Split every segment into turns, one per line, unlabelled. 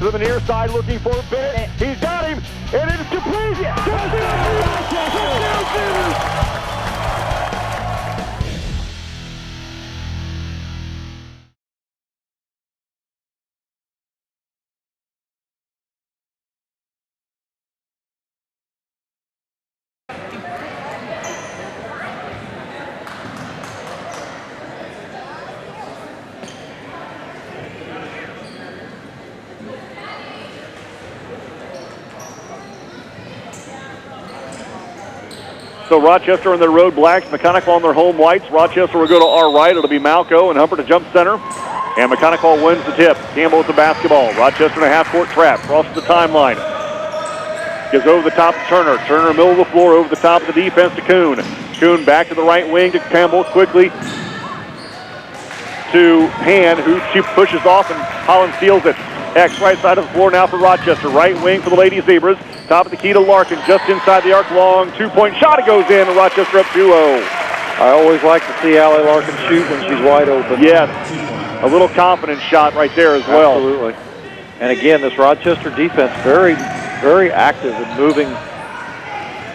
to the near side looking for Bennett. He's got him, and it is complete. So Rochester in their road blacks, Maconaquah on their home whites. Rochester will go to our right. It'll be Malco and Humper to jump center. And Maconaquah wins the tip. Campbell with the basketball. Rochester in a half-court trap. Crosses the timeline. Gives over the top to Turner. Turner middle of the floor over the top of the defense to Kuhn. Kuhn back to the right wing to Campbell quickly to Hand, who she pushes off, and Holland steals it. X right side of the floor now for Rochester. Right wing for the Lady Zebras. Top of the key to Larkin, just inside the arc, long two-point shot. It goes in, and Rochester up 2-0.
I always like to see Allie Larkin shoot when she's wide open.
Yes, a little confident shot right there as well.
Absolutely. And again, this Rochester defense very, very active in moving,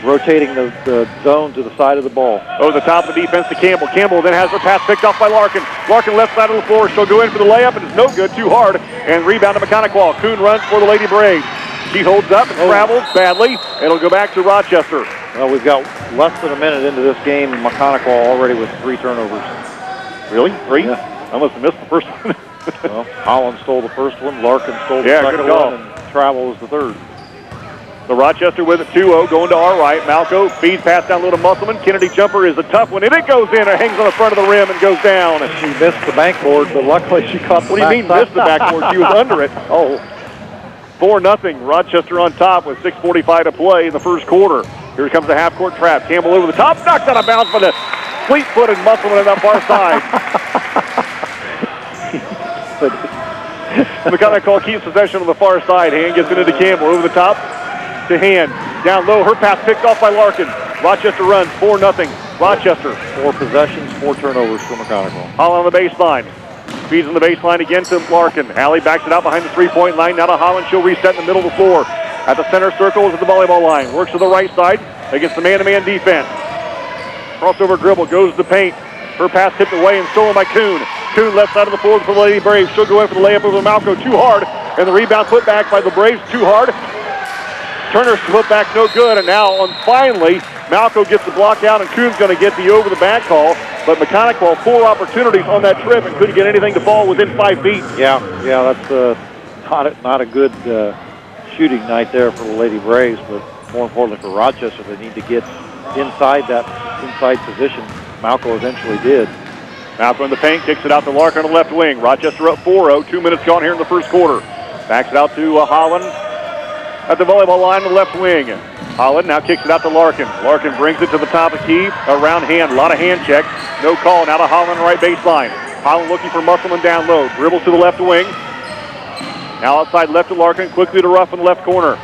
rotating the zone to the side of the ball.
Over the top of the defense to Campbell. Campbell then has her pass picked off by Larkin. Larkin left side of the floor. She'll go in for the layup, and it's no good, too hard. And rebound to Maconaquah. Kuhn runs for the Lady Braves. She holds up and travels badly. It'll go back to Rochester.
Well, we've got less than a minute into this game, and Maconaquah already with 3 turnovers.
Really? 3?
Yeah.
I must have missed the first one.
Well, Holland stole the first one. Larkin stole the second one, and Travel was the third.
So Rochester with it 2-0, going to our right. Malco feeds pass down low to Musselman. Kennedy jumper is a tough one, and it goes in. It hangs on the front of the rim and goes down.
She missed the backboard, but luckily she caught the
What do you mean missed the backboard? She was under it.
Oh.
4-0. Rochester on top with 6:45 to play in the first quarter. Here comes the half-court trap. Campbell over the top, knocked out of bounds by the fleet-footed Musselman on that far side. Maconaquah keeps possession on the far side. Hand gets it into Campbell over the top to Hand. Down low, her pass picked off by Larkin. Rochester runs 4-0. Rochester.
4 possessions, 4 turnovers for Maconaquah.
Holland on the baseline. Feeds on the baseline again to Larkin. Allie backs it out behind the three-point line. Now to Holland. She'll reset in the middle of the floor. At the center circle is at the volleyball line. Works to the right side against the man-to-man defense. Crossover dribble, goes to the paint. Her pass tipped away and stolen by Kuhn. Kuhn left side of the floor for the Lady Braves. She'll go in for the layup over Malco. Too hard. And the rebound put back by the Braves. Too hard. Turner's put back no good. And now, finally, Malco gets the block out, and Kuhn's going to get the over-the-back call. But Maconaquah, 4 opportunities on that trip and couldn't get anything to fall within 5 feet.
Yeah, that's not a good shooting night there for the Lady Braves, but more importantly for Rochester, they need to get inside position. Malco eventually did.
Malco in the paint, kicks it out to Larkin on the left wing. Rochester up 4-0, 2 minutes gone here in the first quarter. Backs it out to Holland at the volleyball line on the left wing. Holland now kicks it out to Larkin. Larkin brings it to the top of the key, around Hand, a lot of hand checks. No call, now to Holland right baseline. Holland looking for Musselman down low, dribbles to the left wing. Now outside left to Larkin, quickly to Ruff in the left corner.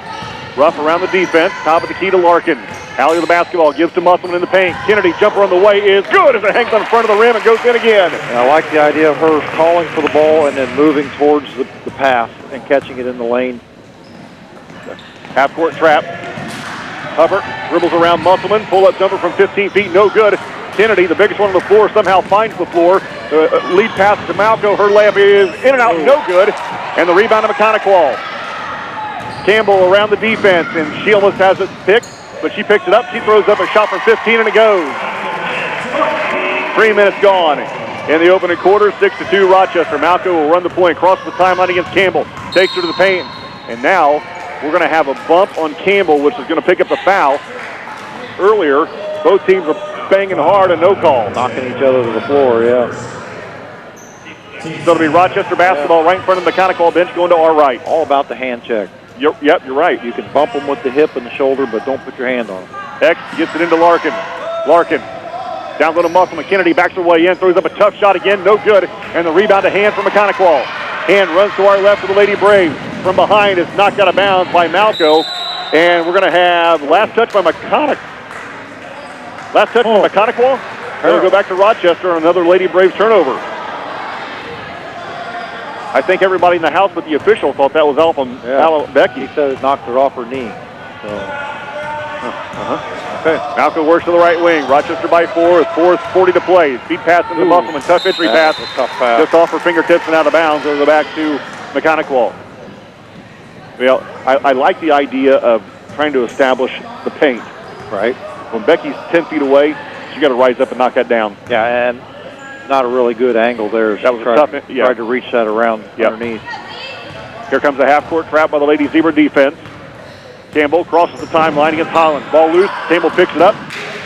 Ruff around the defense, top of the key to Larkin. Allie with the basketball, gives to Musselman in the paint. Kennedy, jumper on the way is good as it hangs on the front of the rim and goes in again.
And I like the idea of her calling for the ball and then moving towards the pass and catching it in the lane.
Half-court trap. Hubbard dribbles around Musselman. Pull-up jumper from 15 feet, no good. Kennedy, the biggest one on the floor, somehow finds the floor. The lead pass to Malco. Her layup is in and out, no good. And the rebound to Maconaquah. Campbell around the defense, and she almost has it picked, but she picks it up. She throws up a shot from 15, and it goes. 3 minutes gone in the opening quarter. 6-2 Rochester. Malco will run the point, crosses the timeline against Campbell. Takes her to the paint, and now we're going to have a bump on Campbell, which is going to pick up the foul. Earlier, both teams are banging hard and no call.
Knocking each other to the floor, yeah.
So it'll be Rochester basketball right in front of the Maconaquah bench going to our right.
All about the hand check.
Yep, you're right.
You can bump them with the hip and the shoulder, but don't put your hand on them.
X gets it into Larkin. Larkin down low to Musselman. Kennedy backs her way in, throws up a tough shot again, no good. And the rebound to Hand for Maconaquah. Hand runs to our left for the Lady Braves. From behind is knocked out of bounds by Malco. And we're going to have last touch by Maconaquah. Last touch by Maconaquah. And we'll go back to Rochester on another Lady Braves turnover. I think everybody in the house but the official thought that was Becky.
He said it knocked her off her knee. So.
Okay. Malco works to the right wing. Rochester by 4 with 4:40 to play. Speed pass into Musselman. Tough entry pass.
Tough pass.
Just off her fingertips and out of bounds. It'll go back to Maconaquah. Well, I like the idea of trying to establish the paint.
Right.
When Becky's 10 feet away, she got to rise up and knock that down.
Yeah, and not a really good angle there.
That was tough.
Tried to reach that around underneath.
Here comes a half-court trap by the Lady Zebra defense. Campbell crosses the timeline against Holland. Ball loose. Campbell picks it up.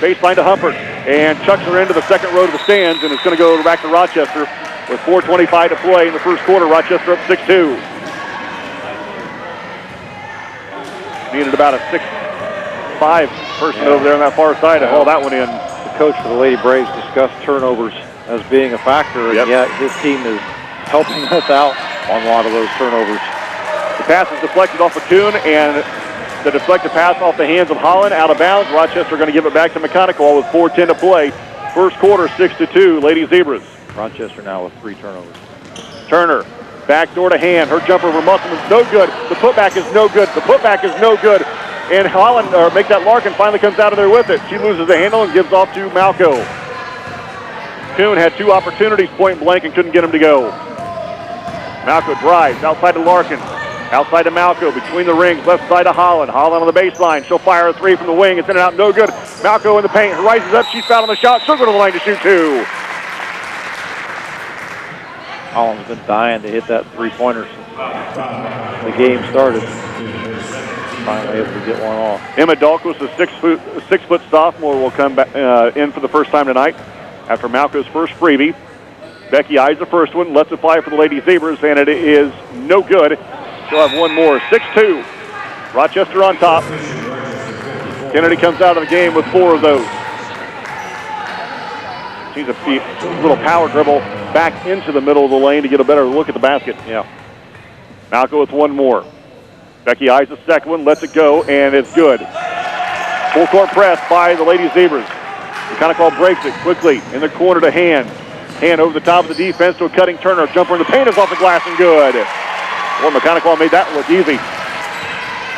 Baseline to Humpert. And chucks her into the second row to the stands. And it's going to go back to Rochester with 4:25 to play in the first quarter. Rochester up 6-2. Needed about a 6'5" person over there on that far side to haul that one in.
The coach for the Lady Braves discussed turnovers as being a factor. And yet his team is helping us out on a lot of those turnovers.
The pass is deflected off of Kuhn, and the deflected pass off the hands of Holland, out of bounds. Rochester going to give it back to Maconaquah with 4:10 to play. First quarter, 6-2, Lady Zebras.
Rochester now with 3 turnovers.
Turner, backdoor to Hand. Her jumper over Musselman's no good. The putback is no good. The putback is no good. And Holland, or make that Larkin, finally comes out of there with it. She loses the handle and gives off to Malco. Kuhn had 2 opportunities, point blank, and couldn't get him to go. Malco drives outside to Larkin. Outside to Malco, between the rings, left side to Holland. Holland on the baseline. She'll fire a 3 from the wing. It's in and out, no good. Malco in the paint, rises up. She's fouled on the shot. She'll go to the line to shoot 2.
Holland's been dying to hit that 3-pointer since the game started. Finally able to get one off.
Emma Dahlquist, a 6-foot sophomore, will come back in for the first time tonight after Malco's first freebie. Becky eyes the first one, lets it fly for the Lady Zebras, and it is no good. She'll have one more. 6-2. Rochester on top. Kennedy comes out of the game with 4 of those. She's a little power dribble back into the middle of the lane to get a better look at the basket.
Yeah.
Malco with 1 more. Becky eyes the second one, lets it go, and it's good. Full court press by the Lady Zebras. Maconaquah breaks it quickly in the corner to Hand. Hand over the top of the defense to a cutting Turner. Jumper in the paint is off the glass and good. Well, Maconaquah made that look easy.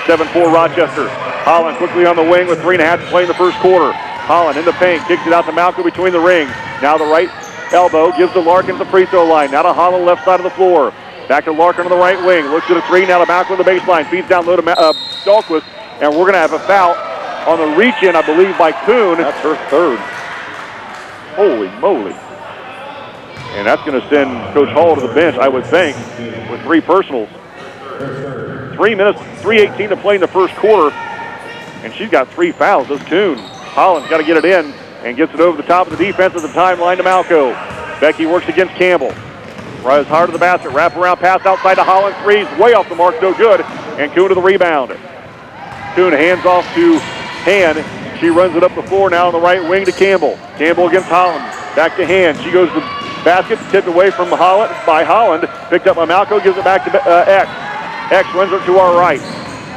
7-4 Rochester. Holland quickly on the wing with 3.5 to play in the first quarter. Holland in the paint, kicks it out to Malco between the rings. Now the right elbow gives to Larkin at the free throw line. Now to Holland left side of the floor. Back to Larkin on the right wing. Looks at a 3. Now to Malco on the baseline. Feeds down low to Dahlquist. And we're going to have a foul on the reach-in, I believe, by Kuhn.
That's her 3rd.
Holy moly. And that's going to send Coach Hall to the bench, I would think, with 3 personals. 3 minutes, 3:18 to play in the first quarter. And she's got 3 fouls. Does Kuhn. Holland's got to get it in and gets it over the top of the defense at the timeline to Malco. Becky works against Campbell. Rises hard to the basket. Wrap around pass outside to Holland. 3's way off the mark. No good. And Kuhn to the rebound. Kuhn hands off to Hand. She runs it up the floor now on the right wing to Campbell. Campbell against Holland. Back to Hand. She goes to basket, tipped away from Holland by Holland. Picked up by Malco, gives it back to X. X runs it to our right.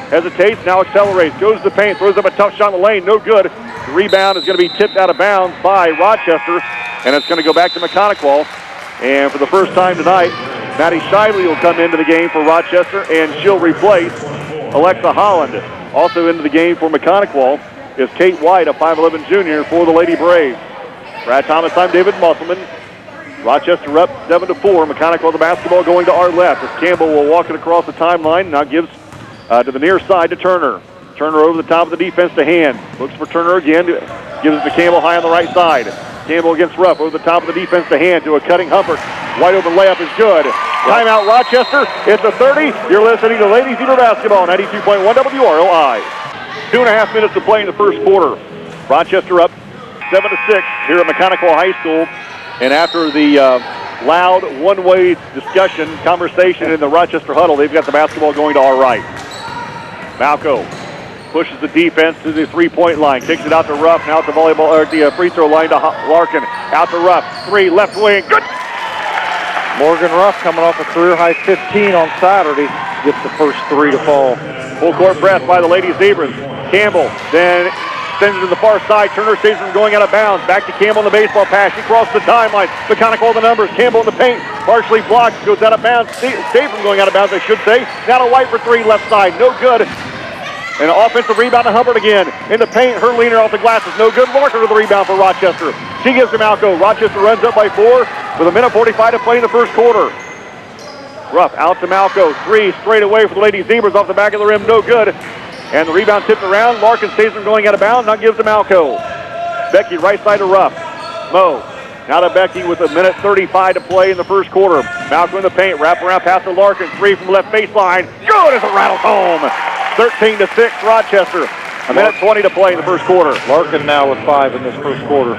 Hesitates, now accelerates, goes to the paint, throws up a tough shot in the lane, no good. The rebound is going to be tipped out of bounds by Rochester, and it's going to go back to Maconaquah. And for the first time tonight, Maddie Shively will come into the game for Rochester, and she'll replace Alexa Holland. Also into the game for Maconaquah is Kate White, a 5'11 junior for the Lady Braves. Brad Thomas, I'm David Musselman. Rochester up 7-4. Maconaquah the basketball going to our left as Campbell will walk it across the timeline. Now gives to the near side to Turner. Turner over the top of the defense to Hand. Looks for Turner again. Gives it to Campbell high on the right side. Campbell against Ruff over the top of the defense to Hand to a cutting Humpert. Wide open layup is good. Timeout Rochester. It's a 30. You're listening to Lady Zebra Basketball, 92.1 WROI. 2.5 minutes to play in the first quarter. Rochester up 7-6 here at Maconaquah High School. And after the loud one-way conversation in the Rochester huddle, they've got the basketball going to our right. Malco pushes the defense to the 3-point line, kicks it out to Ruff, now at the volleyball or the free throw line to Larkin. Out to Ruff, 3, left wing, good.
Morgan Ruff coming off a career-high 15 on Saturday, gets the first 3 to fall.
Full court press by the Lady Zebras. Campbell then Sends it to the far side. Turner saves from going out of bounds. Back to Campbell on the baseball pass. She crosses the timeline. Maconaquah the numbers. Campbell in the paint. Partially blocked. Goes out of bounds. Saved from going out of bounds, I should say. Now to White for three. Left side. No good. And an offensive rebound to Hubbard again. In the paint. Her leaner off the glasses. No good. Larker to the rebound for Rochester. She gives to Malco. Rochester runs up by 4 with 1:45 to play in the first quarter. Ruff out to Malco. Three straight away for the Lady Zebras off the back of the rim. No good. And the rebound tipped around. Larkin saves from going out of bounds. Now gives to Malco. Becky right side to Ruff. Mo. Now to Becky with 1:35 to play in the first quarter. Malco in the paint. Wrap around pass to Larkin. Three from the left baseline. Good as it rattles home. 13-6 Rochester. 1:20 to play in the first quarter.
Larkin now with 5 in this first quarter.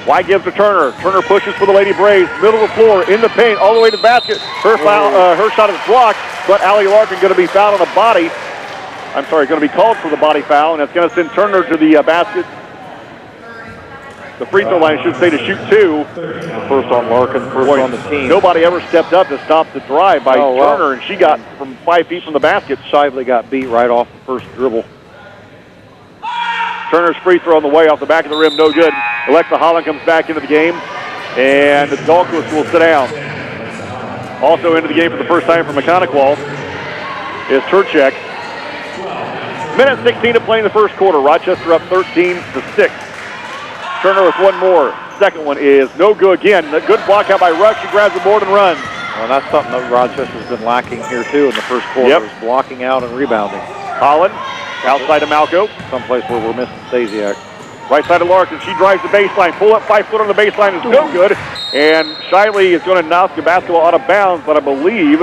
White gives to Turner. Turner pushes for the Lady Braves. Middle of the floor, in the paint, all the way to the basket. Her foul, her shot is blocked, but Allie Larkin going to be fouled on the body. I'm sorry, going to be called for the body foul, and that's going to send Turner to the basket. The free throw line, I should say, to shoot 2.
First on Larkin, first on the team.
Nobody ever stepped up to stop the drive by Turner, and she got from 5 feet from the basket.
Shively got beat right off the first dribble.
Turner's free throw on the way off the back of the rim, no good. Alexa Holland comes back into the game, and the Dahlquist will sit down. Also into the game for the first time for Maconaquah is Turchek. 1:16 to play in the first quarter. Rochester up 13-6. Turner with one more. Second one is no good again. A good block out by Ruck. She grabs the board and runs.
Well, that's something that Rochester's been lacking here, too, in the first quarter, is blocking out and rebounding.
Holland, outside of Malco.
Someplace where we're missing Stasiak.
Right side of Larkin. She drives the baseline. Pull up 5-footer on the baseline is no good. And Shiley is going to knock the basketball out of bounds, but I believe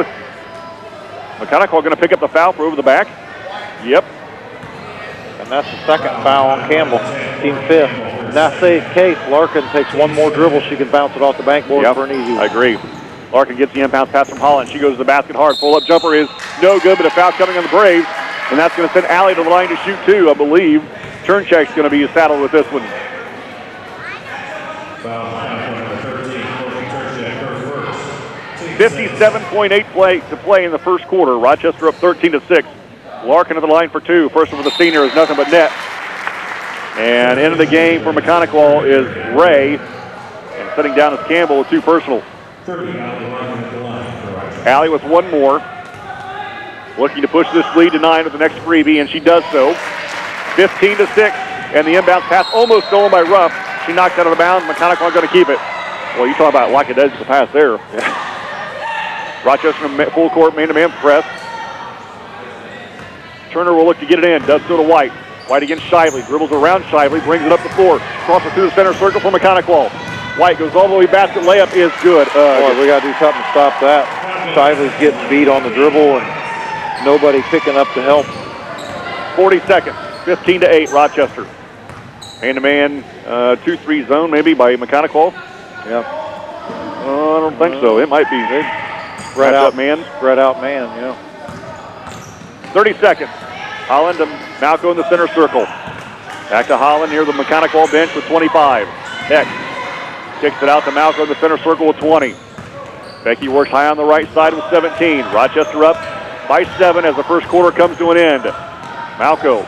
Maconaquah going to pick up the foul for over the back. Yep.
And that's the second foul on Campbell, team 5th. In that case, Larkin takes one more dribble. She can bounce it off the backboard for an easy one.
I agree. Larkin gets the inbound pass from Holland. She goes to the basket hard. Pull-up jumper is no good, but a foul coming on the Braves. And that's going to send Allie to the line to shoot 2, I believe. Turncheck's going to be saddled with this one. 57.8 to play in the first quarter. Rochester up 13-6. Larkin to the line for 2. First one for the senior is nothing but net. And into the game for Maconaquah is Ray. And sitting down is Campbell with 2 personal. Allie with one more. Looking to push this lead to 9 with the next freebie, and she does so. 15-6, and the inbound pass almost stolen by Ruff. She knocked out of the bounds. Maconaquah going to keep it. Well, you talk about like a the pass there. Rochester full court man-to-man press. Turner will look to get it in. Does so to White. White against Shively. Dribbles around Shively. Brings it up the floor. Crosses through the center circle for Maconaquah. White goes all the way. Basket layup is good.
Boy, we got to do something to stop that. Shively's getting beat on the dribble, and nobody picking up to help.
40 seconds. 15-8 Rochester. Man-to-man 2-3 zone maybe by Maconaquah.
Yeah.
I don't think so. It might be.
Spread out
man.
Spread out man, yeah.
30 seconds. Holland to Malco in the center circle. Back to Holland near the Maconaquah bench with 25. Heck kicks it out to Malco in the center circle with 20. Becky works high on the right side with 17. Rochester up by 7 as the first quarter comes to an end. Malco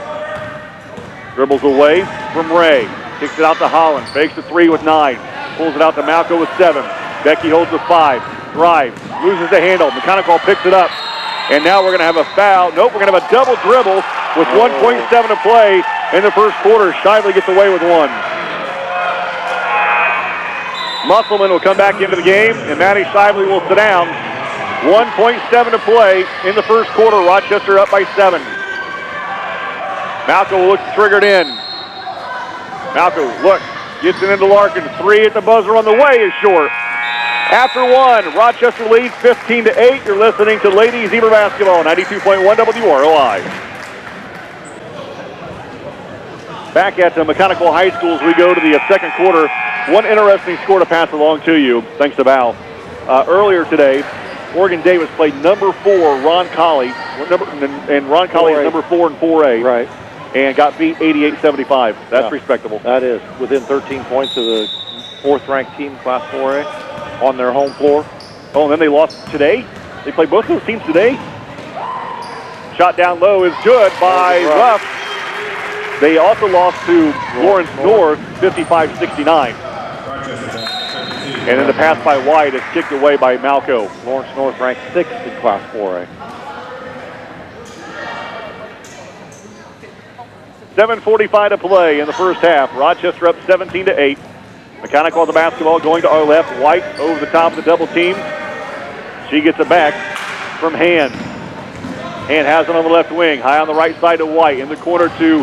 dribbles away from Ray. Kicks it out to Holland. Fakes the 3 with 9. Pulls it out to Malco with 7. Becky holds with 5. Drives. Loses the handle. Maconaquah picks it up. And now we're going to have a foul. Nope, we're going to have a double dribble with 1.7 to play in the first quarter. Shively gets away with 1. Musselman will come back into the game, and Maddie Shively will sit down. 1.7 to play in the first quarter. Rochester up by 7. Malco will look to trigger it in. Malco, look, gets it into Larkin. 3 at the buzzer on the way is short. After 1, Rochester leads 15-8. You're listening to Lady Zebra Basketball, 92.1 WROI. Back at Maconaquah High School as we go to the second quarter. One interesting score to pass along to you, thanks to Val. Earlier today, Oregon Davis played number 4, Ron Colley, and Ron Colley is number 4 in 4A.
Right.
And got beat 88-75. That's respectable.
That is. Within 13 points of the 4th-ranked team, Class 4A, on their home floor.
Oh, and then they lost today? They played both those teams today? Shot down low is good by Ruff. They also lost to Lawrence North 55-69. And then the pass by White is kicked away by Malco.
Lawrence North ranked 6th in Class 4A.
7:45 to play in the first half. Rochester up 17-8. Maconaquah the basketball going to our left. White over the top of the double team. She gets it back from Hand. Hand has it on the left wing. High on the right side to White. In the corner to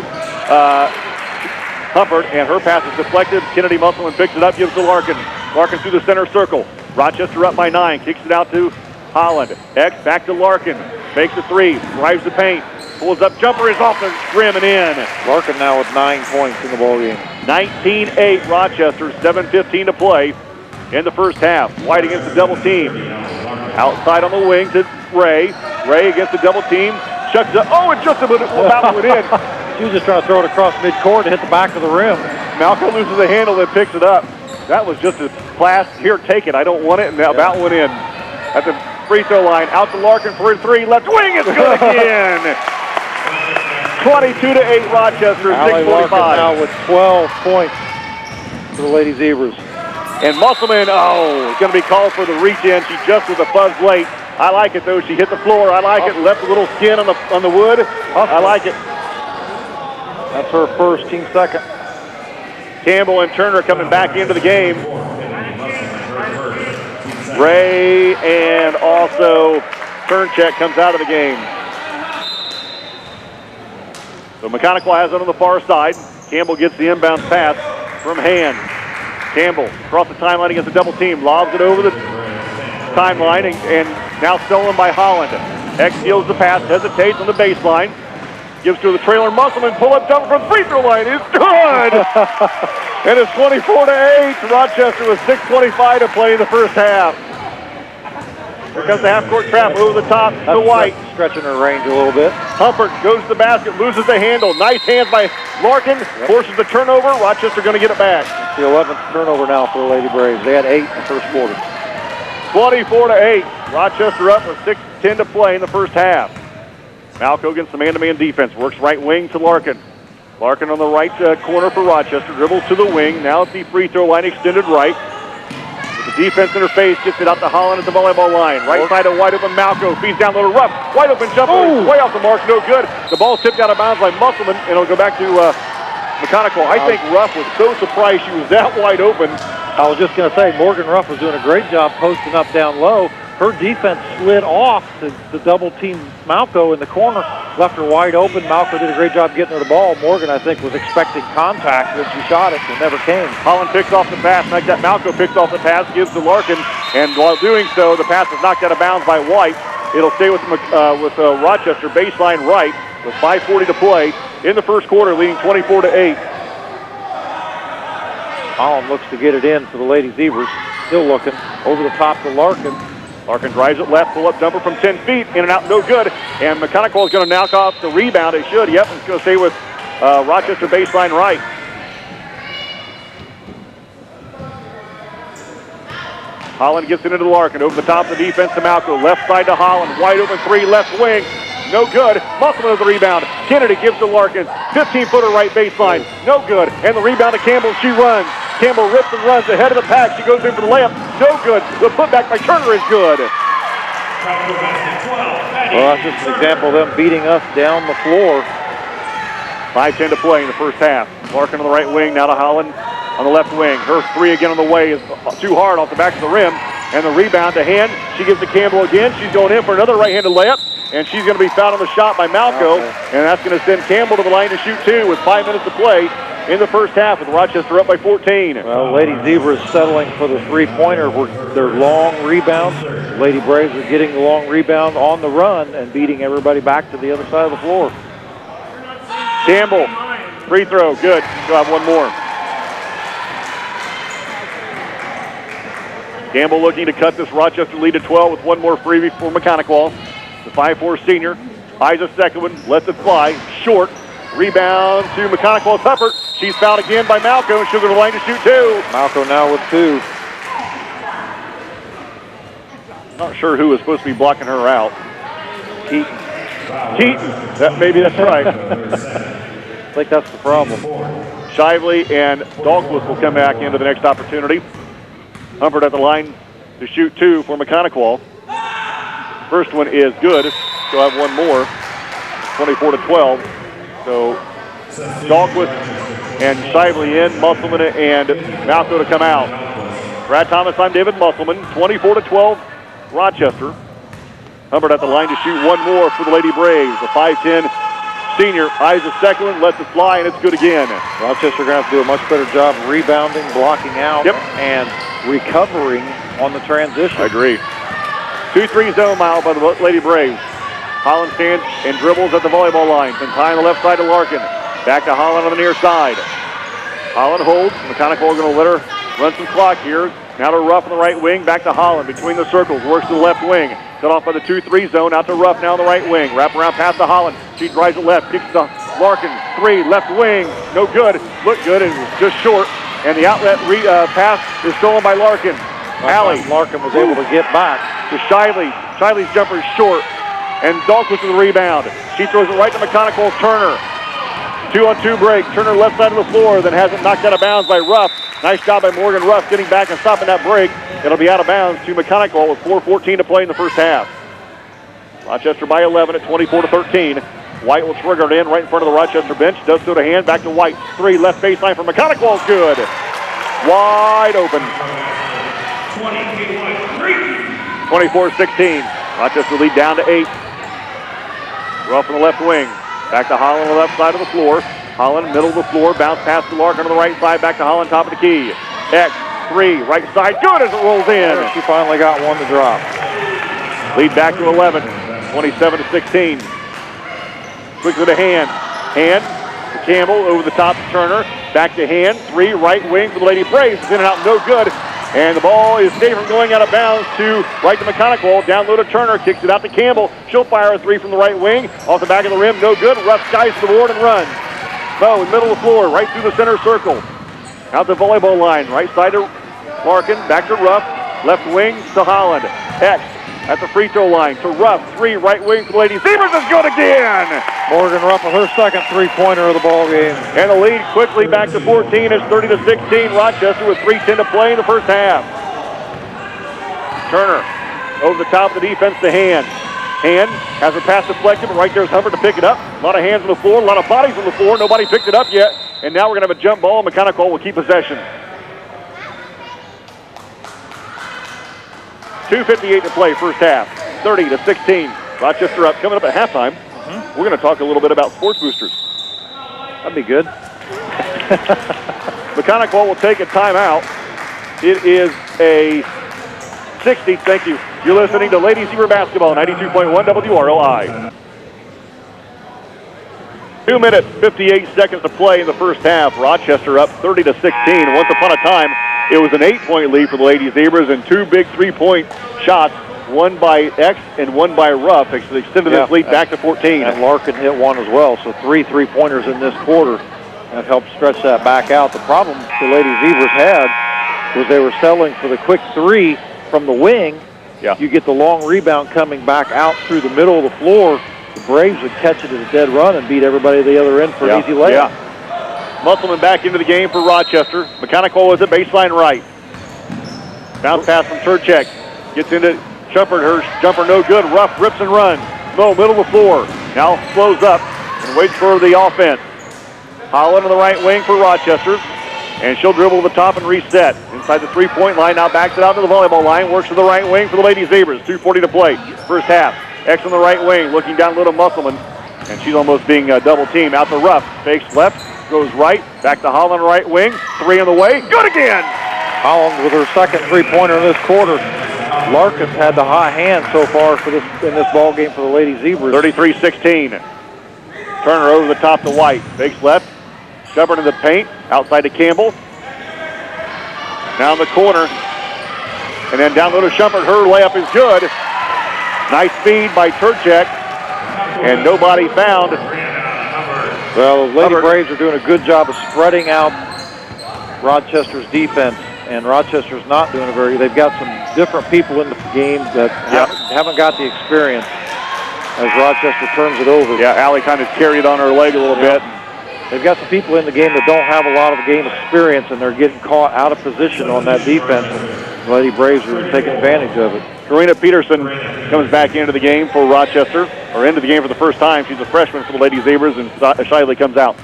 Humphrey, and her pass is deflected. Kennedy Musselman picks it up, gives to Larkin. Larkin through the center circle. Rochester up by 9. Kicks it out to Holland. X back to Larkin. Makes a 3. Drives the paint. Pulls up. Jumper is off the rim and in.
Larkin now with 9 points in the ball game.
19-8 Rochester. 7:15 to play in the first half. White against the double team. Outside on the wing to Ray. Ray against the double team. Chucks it. Oh, it just about went in.
She was just trying to throw it across midcourt to hit the back of the rim.
Malco loses the handle and picks it up. That was just a class. Here, take it. I don't want it. And now about went in. At the free throw line. Out to Larkin for a 3. Left wing is good again. 22-8 Rochester. 6:45
now with 12 points for the Lady Zebras.
And Musselman, it's going to be called for the reach in. She just was a fuzz late. I like it though. She hit the floor. I like it. Left a little skin on the wood. I like it.
That's her first, team second.
Campbell and Turner coming back into the game. Ray and also Turncheck comes out of the game. So Maconaquah has it on the far side. Campbell gets the inbound pass from Hand. Campbell across the timeline against the double team. Lobs it over the timeline and now stolen by Holland. X steals the pass, hesitates on the baseline. Gives to the trailer. Musselman pull-up jumper from the free throw line. It's good! And it's 24-8. Rochester with 6:25 to play in the first half. Here comes the half-court trap over the top to White.
Stretching her range a little bit.
Humphrey goes to the basket, loses the handle. Nice hands by Larkin, forces the turnover. Rochester going to get it back.
It's the 11th turnover now for the Lady Braves. They had 8 in the first quarter.
24-8. Rochester up with 6:10 to play in the first half. Malco against the man-to-man defense. Works right wing to Larkin. Larkin on the right corner for Rochester. Dribbles to the wing. Now at the free throw line, extended right. With the defense in her face, gets it out to Holland at the volleyball line. Right side of wide open Malco. Feeds down a little rough. Wide open jumper. Way off the mark. No good. The ball tipped out of bounds by Musselman, and it'll go back to Maconaquah. I think Ruff was so surprised she was that wide open.
I was just going to say, Morgan Ruff was doing a great job posting up down low. Her defense slid off to the double team Malco in the corner, left her wide open. Malco did a great job getting her the ball. Morgan, I think, was expecting contact when she shot it. It never came.
Holland picks off the pass. Like that, Malco picks off the pass, gives to Larkin, and while doing so, the pass is knocked out of bounds by White. It'll stay with Rochester baseline right with 5:40 to play in the first quarter, leading 24-8.
Holland looks to get it in for the Lady Zebras. Still looking over the top to Larkin.
Larkin drives it left, pull-up jumper from 10 feet, in and out, no good. And Maconaquah is going to knock off the rebound. It should, yep, it's going to stay with Rochester baseline right. Holland gets it into Larkin, over the top of the defense to Malco. Left side to Holland, wide open 3, left wing, no good. Musselman with the rebound. Kennedy gives to Larkin, 15-footer right baseline, no good. And the rebound to Campbell, she runs. Campbell rips and runs ahead of the pack. She goes in for the layup. No good. The putback by Turner is good.
Well, that's just an example of them beating us down the floor.
5:10 to play in the first half. Larkin on the right wing, now to Holland on the left wing. Her 3 again on the way is too hard off the back of the rim. And the rebound to Hand. She gives to Campbell again. She's going in for another right-handed layup. And she's going to be fouled on the shot by Malco. And that's going to send Campbell to the line to shoot 2 with 5 minutes to play in the first half, with Rochester up by 14.
Well, Lady Zebras settling for the three-pointer. Their long rebounds. Lady Braves are getting the long rebound on the run and beating everybody back to the other side of the floor.
Campbell, free throw, good. She'll have one more. Campbell looking to cut this Rochester lead to 12 with one more freebie for Maconaquah. The 5'4 senior eyes a second one, lets it fly, short. Rebound to Maconaquah's Huppert. She's fouled again by Malco, and she'll go to the line to shoot 2.
Malco now with 2.
Not sure who was supposed to be blocking her out. Keaton. Maybe that's right.
think that's the problem.
Shively and Dalquist will come back into the next opportunity. Humbert at the line to shoot 2 for Maconaquah. First one is good. Still have one more. 24-12. So Dalquist and Shively in, Musselman and Malco to come out. Brad Thomas, I'm David Musselman. 24-12, Rochester. Humbert at the line to shoot one more for the Lady Braves. The 5'10 senior eyes the second one, lets it fly, and it's good again.
Rochester going to have to do a much better job rebounding, blocking out, and recovering on the transition.
I agree. 2-3 zone mile by the Lady Braves. Holland stands and dribbles at the volleyball line. Some tie on the left side to Larkin. Back to Holland on the near side. Holland holds. Maconaquah going to let her run some clock here. Now to Ruff on the right wing. Back to Holland between the circles. Works to the left wing. Cut off by the 2-3 zone. Out to Ruff now on the right wing. Wrap around pass to Holland. She drives it left. Kicks to Larkin. 3. Left wing. No good. Looked good. It was just short. And the outlet pass is stolen by Larkin. Allie.
Larkin was able to get back
to Shively. Shively's jumper is short. And Dalquist with the rebound. She throws it right to Maconaquah. Turner. 2-on-2 break. Turner left side of the floor, then has it knocked out of bounds by Ruff. Nice job by Morgan Ruff getting back and stopping that break. It'll be out of bounds to Maconaquah with 4:14 to play in the first half. Rochester by 11 at 24-13. White will trigger it in right in front of the Rochester bench. Does so to hand. Back to White. 3 left baseline for Maconaquah. Good. Wide open. 24-16. Rochester lead down to 8. Ruff on the left wing. Back to Holland on the left side of the floor. Holland, middle of the floor. Bounce pass to Larkin on the right side. Back to Holland, top of the key. X, 3, right side. Good as it rolls in.
She finally got one to drop.
Lead back to 11. 27-16. Quick to the hand. Hand to Campbell. Over the top to Turner. Back to hand. 3, right wing for the Lady Braves. In and out, no good. And the ball is saved from going out of bounds to right to Maconaquah. Down low to Turner. Kicks it out to Campbell. She'll fire a 3 from the right wing. Off the back of the rim. No good. Ruff skies to the board and runs. Bo in middle of the floor. Right through the center circle. Out the volleyball line. Right side to Larkin. Back to Ruff. Left wing to Holland. X at the free throw line to Ruff. 3 right wing for the Lady Zebras is good again.
Morgan Ruff with her second three-pointer of the ball game.
And the lead quickly back to 14. It's 30-16. Rochester with 3:10 to play in the first half. Turner over the top of the defense to Hand. Hand has a pass deflected, but right there's Humbert to pick it up. A lot of hands on the floor, a lot of bodies on the floor. Nobody picked it up yet. And now we're going to have a jump ball. Maconaquah will keep possession. 2:58 to play, first half. 30-16. Rochester up. Coming up at halftime, we're going to talk a little bit about sports boosters.
That'd be good.
Maconaquah will take a timeout. It is a 60. Thank you. You're listening to Lady Zebra Basketball, 92.1 WROI. 2 minutes, 58 seconds to play in the first half. Rochester up 30-16. Once upon a time, it was an 8-point lead for the Lady Zebras and 2 big 3-point shots, one by X and one by Ruff. Extended this lead back to 14.
And Larkin hit one as well, so 3 3-pointers in this quarter. That helped stretch that back out. The problem the Lady Zebras had was they were settling for the quick 3 from the wing. You get the long rebound coming back out through the middle of the floor. The Braves would catch it as a dead run and beat everybody at the other end for an easy layup.
Musselman back into the game for Rochester. Maconaquah was at baseline right. Bounce pass from Turchek. Gets into Jumper. Her jumper no good. Ruff rips and runs. Low, middle of the floor. Now slows up and waits for the offense. Holland on the right wing for Rochester. And she'll dribble to the top and reset. Inside the 3-point line, now backs it out to the volleyball line. Works to the right wing for the Lady Zebras. 2:40 to play. First half. X on the right wing, looking down low to Musselman. And she's almost being double teamed. Out to Ruff. Fakes left, goes right. Back to Holland right wing. 3 on the way. Good again!
Holland with her second 3-pointer in this quarter. Larkin's had the high hand so far for this in this ball game for the Lady Zebras.
33-16. Turner over the top to White. Fakes left. Stubborn in the paint. Outside to Campbell. Now in the corner. And then down low to Shumpert. Her layup is good. Nice feed by Turchek. And nobody found.
Well, the Lady Braves are doing a good job of spreading out Rochester's defense. And Rochester's not doing they've got some different people in the game that haven't got the experience as Rochester turns it over.
Yeah, Allie kind of carried on her leg a little bit.
they've got some people in the game that don't have a lot of game experience, and they're getting caught out of position on that defense. And the Lady Braves are taking advantage of it.
Karina Peterson comes back into the game for Rochester, or into the game for the first time. She's a freshman for the Lady Zebras, and Shiley comes out.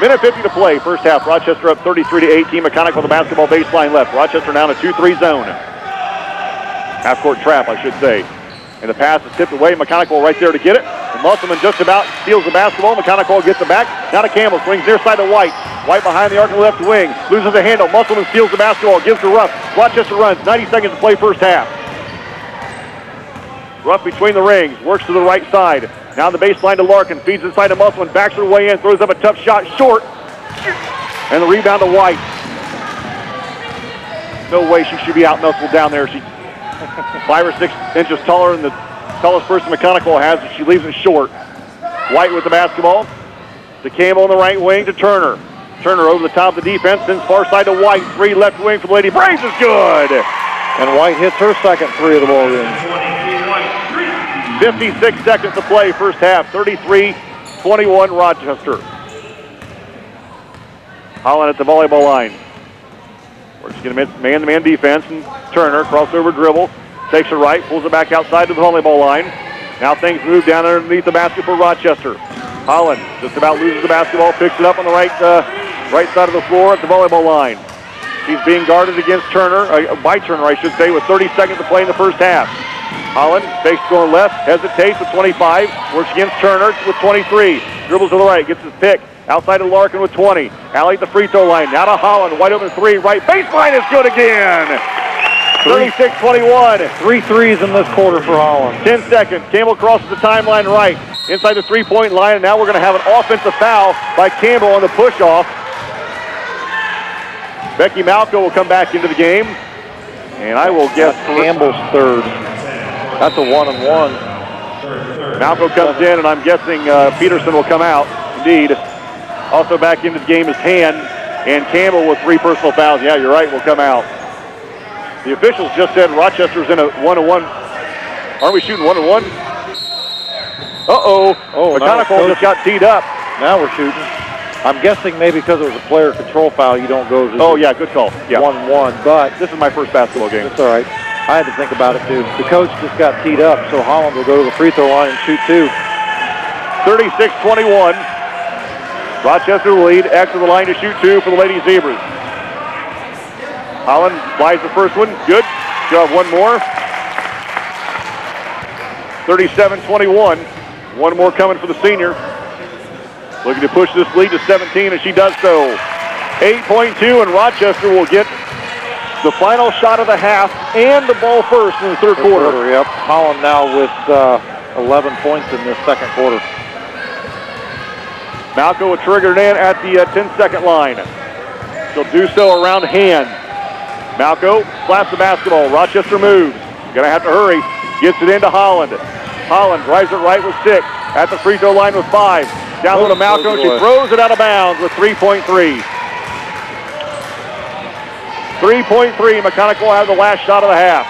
Minute 50 to play, first half. Rochester up 33-18. Maconaquah with the basketball baseline left. Rochester now in a 2-3 zone. Half-court trap, I should say. And the pass is tipped away. Maconaquah right there to get it. And Musselman just about steals the basketball. Maconaquah gets it back. Now to Campbell. Swings near side to White. White behind the arc of the left wing. Loses the handle. Musselman steals the basketball. Gives to Ruff. Rochester runs. 90 seconds to play first half. Ruff between the rings. Works to the right side. Now the baseline to Larkin. Feeds inside to Musselman. Backs her way in. Throws up a tough shot. Short. And the rebound to White. No way she should be out muscled down there. She's 5 or 6 inches taller than the tallest person Maconaquah has, and she leaves it short. White with the basketball. To Campbell on the right wing to Turner. Turner over the top of the defense, sends far side to White. 3 left wing for the Lady Braves is good.
And White hits her second 3 of the ball game.
56 seconds to play, first half. 33-21 Rochester. Holland at the volleyball line. We're just going to man-to-man defense, and Turner, crossover dribble, takes it right, pulls it back outside to the volleyball line. Now things move down underneath the basket for Rochester. Holland just about loses the basketball, picks it up on the right side of the floor at the volleyball line. She's being guarded against Turner, by Turner, I should say, with 30 seconds to play in the first half. Holland fakes going left, hesitates with 25, works against Turner with 23. Dribbles to the right, gets his pick. Outside to Larkin with 20. Alley at the free throw line. Now to Holland. Wide open 3. Right baseline is good again. 36-21.
3 threes in this quarter for Holland.
10 seconds. Campbell crosses the timeline right. Inside the three-point line. And now we're going to have an offensive foul by Campbell on the push-off. Becky Malco will come back into the game. And I will guess
Campbell's third. That's a 1-on-1.
Malco comes in, and I'm guessing Peterson will come out. Indeed. Also back into the game is Hand, and Campbell with 3 personal fouls. Yeah, you're right, will come out. The officials just said Rochester's in a 1-on-1. Aren't we shooting 1-on-1? Uh-oh. Maconaquah just got teed up.
Now we're shooting. I'm guessing maybe because it was a player control foul, you don't go to
good call. Yeah.
1-1, but
this is my first basketball game.
It's all right. I had to think about it, too. The coach just got teed up, so Holland will go to the free throw line and shoot 2.
36-21. Rochester will lead. X to the line to shoot 2 for the Lady Zebras. Holland flies the first one. Good. She'll have one more. 37-21. One more coming for the senior. Looking to push this lead to 17, and she does so. 8.2, and Rochester will get the final shot of the half and the ball first in the third quarter.
Yep. Holland now with 11 points in this second quarter.
Malco will trigger it in at the 10-second line. She'll do so around Hand. Malco slaps the basketball. Rochester moves. Gonna have to hurry. Gets it into Holland. Holland drives it right with 6. At the free throw line with 5. Down low to Malco. She throws it out of bounds with 3.3. 3.3. Maconaquah will have the last shot of the half.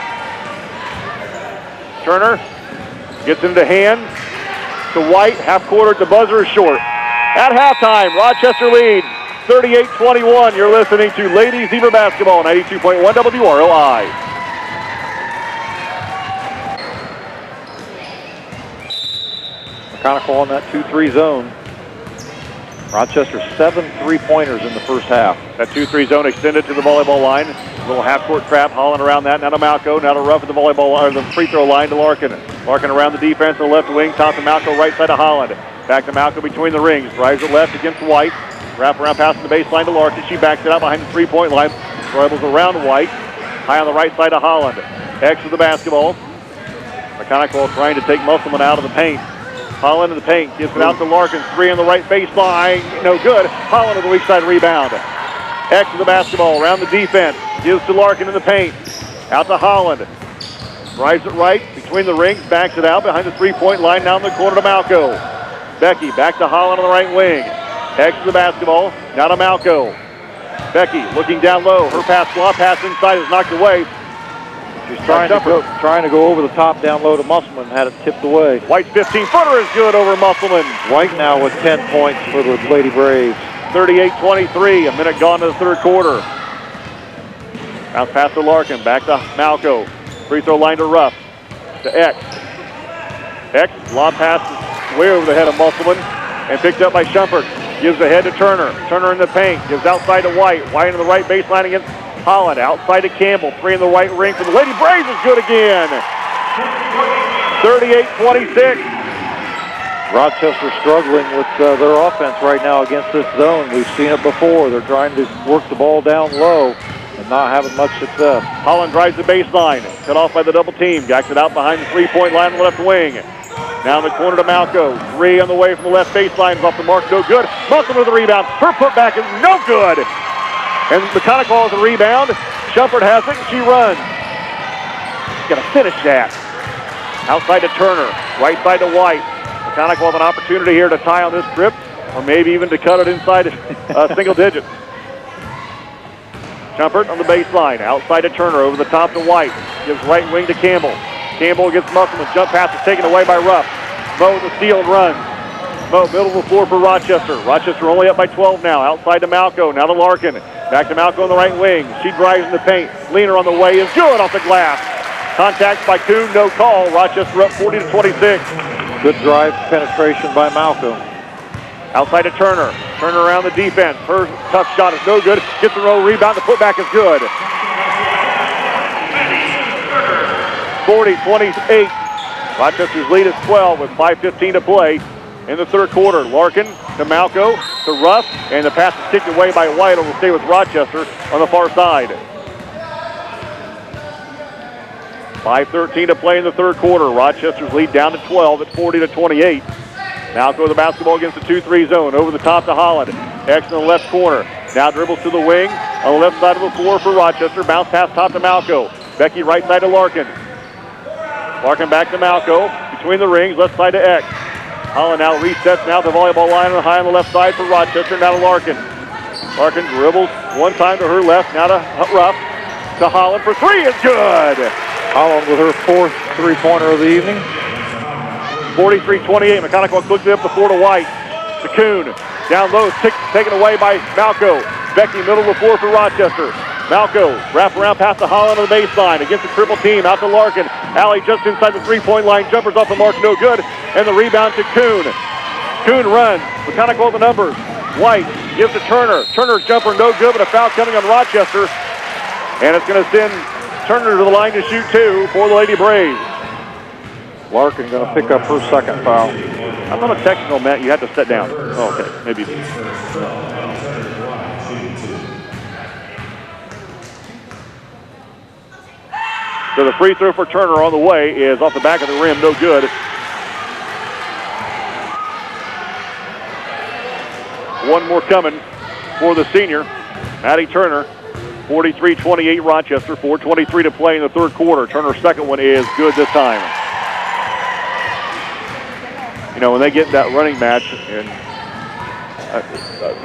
Turner gets into Hand. To White. Half quarter at the buzzer is short. At halftime, Rochester leads 38-21. You're listening to Lady Zebra Basketball, 92.1 WROI.
Maconaquah in that 2-3 zone. Rochester 7 3-pointers in the first half.
That 2-3 zone extended to the volleyball line. Little half-court trap, Holland around that. Now to Malco, now to Ruff at the volleyball line, or the free throw line to Larkin. Larkin around the defense on the left wing, top to Malco, right side to Holland. Back to Malco between the rings. Drives it left against White. Wrap around pass to the baseline to Larkin. She backs it out behind the three-point line. Dribbles around White. High on the right side to Holland. X with the basketball. Maconaquah trying to take Musselman out of the paint. Holland in the paint. Gives it out to Larkin. 3 on the right baseline. No good. Holland with the weak side rebound. X with the basketball around the defense. Gives to Larkin in the paint. Out to Holland. Drives it right between the rings. Backs it out behind the three-point line. Down the corner to Malco. Becky back to Holland on the right wing. X to the basketball. Now to Malco. Becky looking down low. Her pass inside is knocked away.
She's trying to go over the top down low to Musselman. Had it tipped away.
White's 15-footer is good over Musselman.
White now with 10 points for the Lady Braves.
38-23, a minute gone to the third quarter. Bounce pass to Larkin, back to Malco. Free throw line to Ruff, to X. X, lob pass way over the head of Musselman and picked up by Shumpert. Gives the head to Turner. Turner in the paint, gives outside to White. White in the right baseline against Holland. Outside to Campbell, three in the right ring for the Lady Braves is good again. 38-26.
Rochester struggling with their offense right now against this zone. We've seen it before. They're trying to work the ball down low and not having much success.
Holland drives the baseline, cut off by the double team. Jacks it out behind the three-point line on the left wing. Now in the corner to Malco. Three on the way from the left baseline. Is off the mark, no good. Musselman with the rebound. Her putback is no good. And Maconaquah with the rebound. Shumpert has it, and she runs. Got to finish that. Outside to Turner. Right side to White. Maconaquah with an opportunity here to tie on this trip, or maybe even to cut it inside single digits. Shumpert on the baseline. Outside to Turner. Over the top to White. Gives right wing to Campbell. Campbell against Musselman. Jump pass is taken away by Ruff. Mo with the steal and runs. Mo, middle of the floor for Rochester. Rochester only up by 12 now. Outside to Malco. Now to Larkin. Back to Malco on the right wing. She drives in the paint. Leaner on the way is good off the glass. Contact by Kuhn, no call. Rochester up 40-26.
Good drive penetration by Malco.
Outside to Turner. Turner around the defense. Her tough shot is no good. Gets the roll rebound. The putback is good. 40-28. Rochester's lead is 12 with 5:15 to play in the third quarter. Larkin to Malco to Ruff, and the pass is kicked away by White. It will stay with Rochester on the far side. 5:13 to play in the third quarter. Rochester's lead down to 12 at 40-28. Malco the basketball against the 2-3 zone. Over the top to Holland. X in the left corner. Now dribbles to the wing on the left side of the floor for Rochester. Bounce pass top to Malco. Becky right side to Larkin. Larkin back to Malco. Between the rings, left side to X. Holland now resets now the volleyball line on the high on the left side for Rochester. Now to Larkin. Larkin dribbles one time to her left. Now to Ruff. To Holland for three is good.
Holland with her fourth three-pointer of the evening.
43-28. Maconaquah clicks it up the floor to White. To Kuhn. Down low, taken away by Malco. Becky, middle of the floor for Rochester. Malco, wrap around past the Holland on the baseline against the triple team. Out to Larkin. Alley just inside the three-point line. Jumpers off the mark, no good. And the rebound to Kuhn. Kuhn runs. Maconaquah the numbers. White gives to Turner. Turner's jumper no good, but a foul coming on Rochester. And it's going to send Turner to the line to shoot two for the Lady Braves.
Larkin going to pick up her second foul.
I thought a technical meant you had to sit down. Oh, okay, maybe. So the free throw for Turner on the way is off the back of the rim, no good. One more coming for the senior, Maddie Turner. 43-28 Rochester, 4:23 to play in the third quarter. Turner's second one is good this time. You know, when they get that running match, and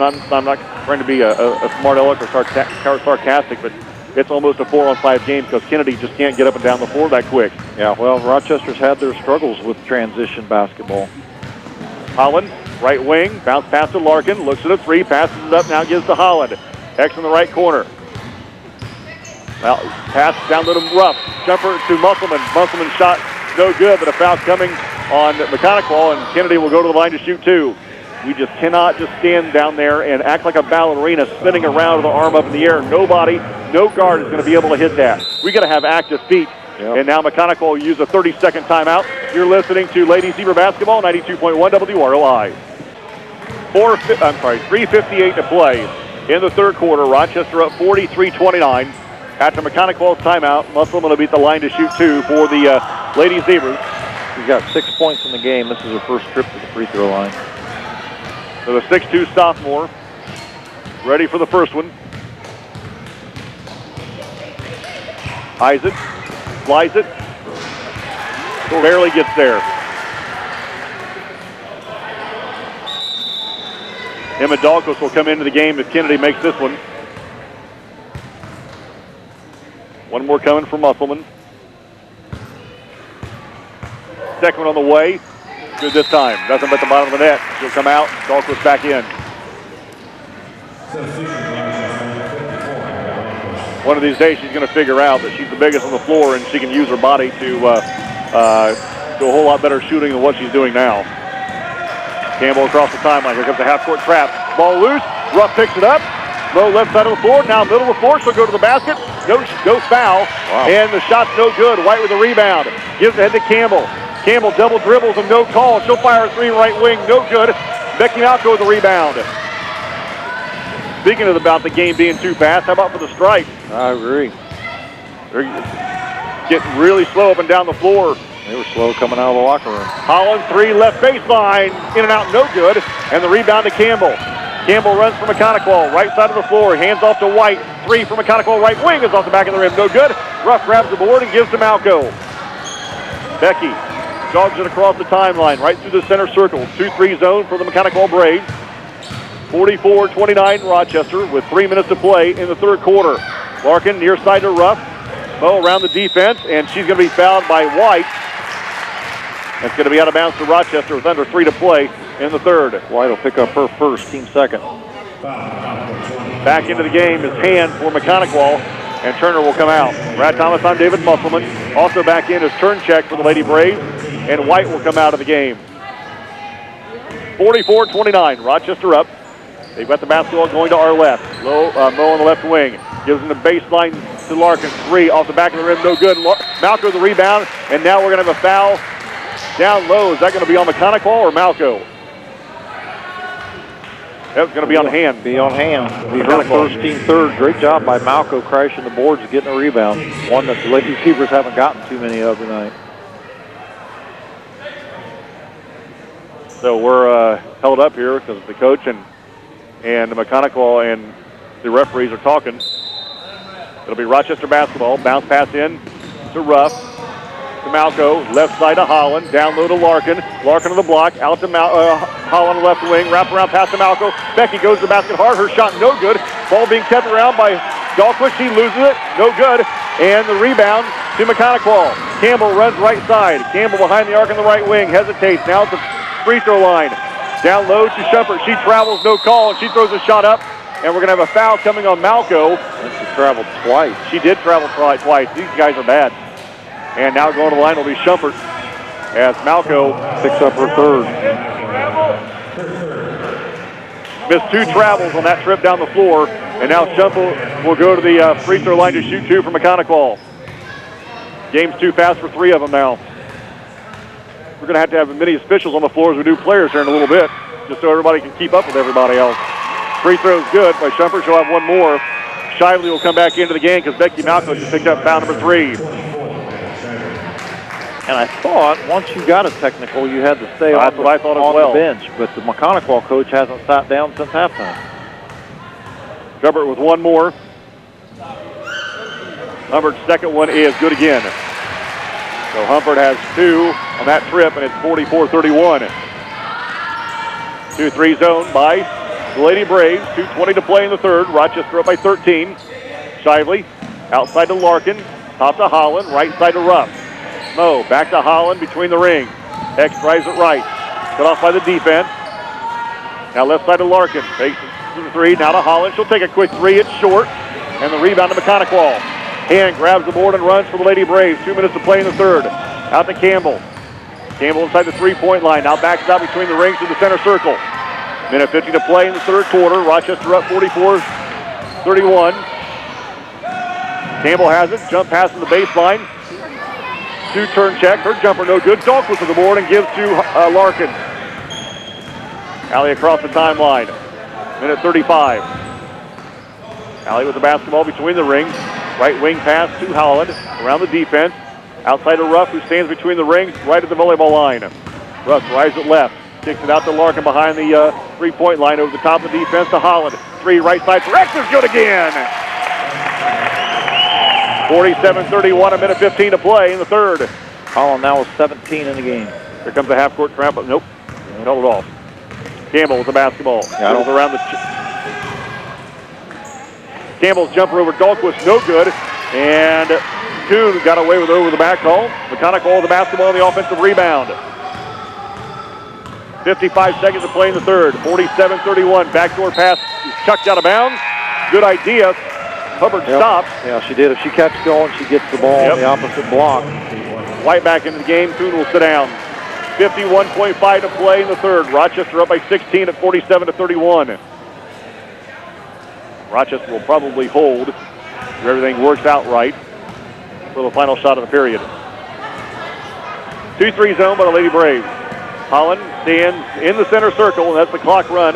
I'm not trying to be a smart aleck or sarcastic, but it's almost a 4-on-5 game because Kennedy just can't get up and down the floor that quick.
Yeah, well, Rochester's had their struggles with transition basketball.
Holland, right wing, bounce pass to Larkin, looks at a three, passes it up, now gives to Holland. X in the right corner. Well, pass down to Ruff. Jumper to Musselman. Musselman shot no good, but a foul coming on Maconaquah, and Kennedy will go to the line to shoot two. We just cannot just stand down there and act like a ballerina spinning around with the arm up in the air. Nobody, no guard is going to be able to hit that. We got to have active feet. Yep. And now Maconaquah will use a 30-second timeout. You're listening to Lady Zebra Basketball, 92.1 WROI. 3:58 to play in the third quarter. Rochester up 43-29. After Maconaquah's timeout, Musselman will be at the line to shoot two for the Lady Zebras.
She's got 6 points in the game. This is her first trip to the free throw line.
So the 6'2 sophomore ready for the first one. Eyes it, flies it, barely gets there. Emma Dalkos will come into the game if Kennedy makes this one. One more coming from Musselman. Second one on the way. Good this time. Nothing but the bottom of the net. She'll come out. Dalkos back in. one of these days she's going to figure out that she's the biggest on the floor and she can use her body to do a whole lot better shooting than what she's doing now. Campbell across the timeline. Here comes the half-court trap. Ball loose. Ruff picks it up. Low left side of the floor. Now middle of the floor. She'll go to the basket. No foul.
Wow.
And the shot's no good. White with the rebound. Gives it ahead to Campbell. Campbell double dribbles and no call. She'll fire a three right wing. No good. Becky Malco with the rebound. Speaking about the game being too fast, how about for the strike?
I agree.
They're getting really slow up and down the floor.
They were slow coming out of the locker room.
Holland, three, left baseline. In and out, no good. And the rebound to Campbell. Campbell runs for Maconaquah, right side of the floor. Hands off to White. Three for Maconaquah, right wing is off the back of the rim. No good. Ruff grabs the board and gives to Malco. Becky jogs it across the timeline, right through the center circle. 2-3 zone for the Maconaquah Braves. 44-29 Rochester with 3 minutes to play in the third quarter. Larkin near side to Ruff. Mo around the defense, and she's going to be fouled by White. That's going to be out of bounds to Rochester with under 3 to play in the third.
White will pick up her first, team second.
Back into the game is Hand for Maconaquah, and Turner will come out. Brad Thomas on David Musselman. Also back in is Turncheck for the Lady Braves, and White will come out of the game. 44-29, Rochester up. They've got the basketball going to our left. Mo on the left wing. Gives them the baseline to Larkin. Three off the back of the rim, no good. Malco the rebound, and now we're going to have a foul down low. Is that going to be on Maconaquah or Malco? That's going to be on Hand.
Be on Hand. Be her first, team third. Great job by Malco crashing the boards and getting a rebound. One that the Lady Zebras haven't gotten too many of tonight.
So we're held up here because the coach and the Maconaquah and the referees are talking. It'll be Rochester basketball. Bounce pass in to Ruff. To Malco, left side to Holland, down low to Larkin. Larkin on the block, out to Holland on the left wing, wrap around pass to Malco. Becky goes to the basket hard, her shot no good. Ball being kept around by Dahlquist, she loses it, no good. And the rebound to Maconaquah. Campbell runs right side. Campbell behind the arc on the right wing, hesitates, now at the free throw line. Down low to Shumpert, she travels, no call, and she throws a shot up. And we're going to have a foul coming on Malco.
And she traveled twice.
She did travel twice. These guys are bad. And now going to the line will be Shumpert as Malco
picks up her third.
Missed 2 travels on that trip down the floor. And now Shumpert will go to the free throw line to shoot 2 for Maconaquah. Game's too fast for 3 of them now. We're going to have as many officials on the floor as we do players here in a little bit, just so everybody can keep up with everybody else. Free throw's good by Shumpert. She'll have one more. Shively will come back into the game because Becky Malco just picked up foul number 3.
And I thought once you got a technical, you had to stay on the bench. But the Maconaquah coach hasn't sat down since halftime.
Shumpert with one more. Humbert's second one is good again. So Humbert has 2 on that trip, and it's 44-31. 2-3 zone by the Lady Braves. 2:20 to play in the third. Rochester up by 13. Shively outside to Larkin. Top to Holland. Right side to Ruff. Mo back to Holland between the rings. Hex drives it right. Cut off by the defense. Now left side to Larkin. Takes the 3. Now to Holland. She'll take a quick 3. It's short. And the rebound to Maconaquah. Hand grabs the board and runs for the Lady Braves. 2 minutes to play in the third. Out to Campbell. Campbell inside the 3-point line. Now backs out between the rings to the center circle. Minute 50 to play in the third quarter. Rochester up 44-31. Campbell has it. Jump pass to the baseline. 2 turn check. Her jumper no good. Dahlquist to the board and gives to Larkin. Allie across the timeline. Minute 35. Allie with the basketball between the rings. Right wing pass to Holland. Around the defense. Outside to Ruff, who stands between the rings, right at the volleyball line. Ruff drives it left. Kicks it out to Larkin behind the 3-point line over the top of the defense to Holland. 3 right side for X is good again. 47-31, a minute 15 to play in the third.
Holland now is 17 in the game.
Here comes the half-court trap, but nope. Held it off. Campbell with the basketball. Campbell's around the... Campbell's jumper over Dahlquist, no good. And Kuhn got away with it over the back call. Maconaquah with the basketball on the offensive rebound. 55 seconds to play in the third. 47-31. Backdoor pass is chucked out of bounds. Good idea Hubbard stopped.
Yeah, she did. If she kept going, she gets the ball on the opposite block.
White back into the game. Kuhn will sit down. 51.5 to play in the third. Rochester up by 16 at 47-31. Rochester will probably hold if everything works out right for the final shot of the period. 2-3 zone by the Lady Braves. Holland stands in the center circle, and that's the clock run.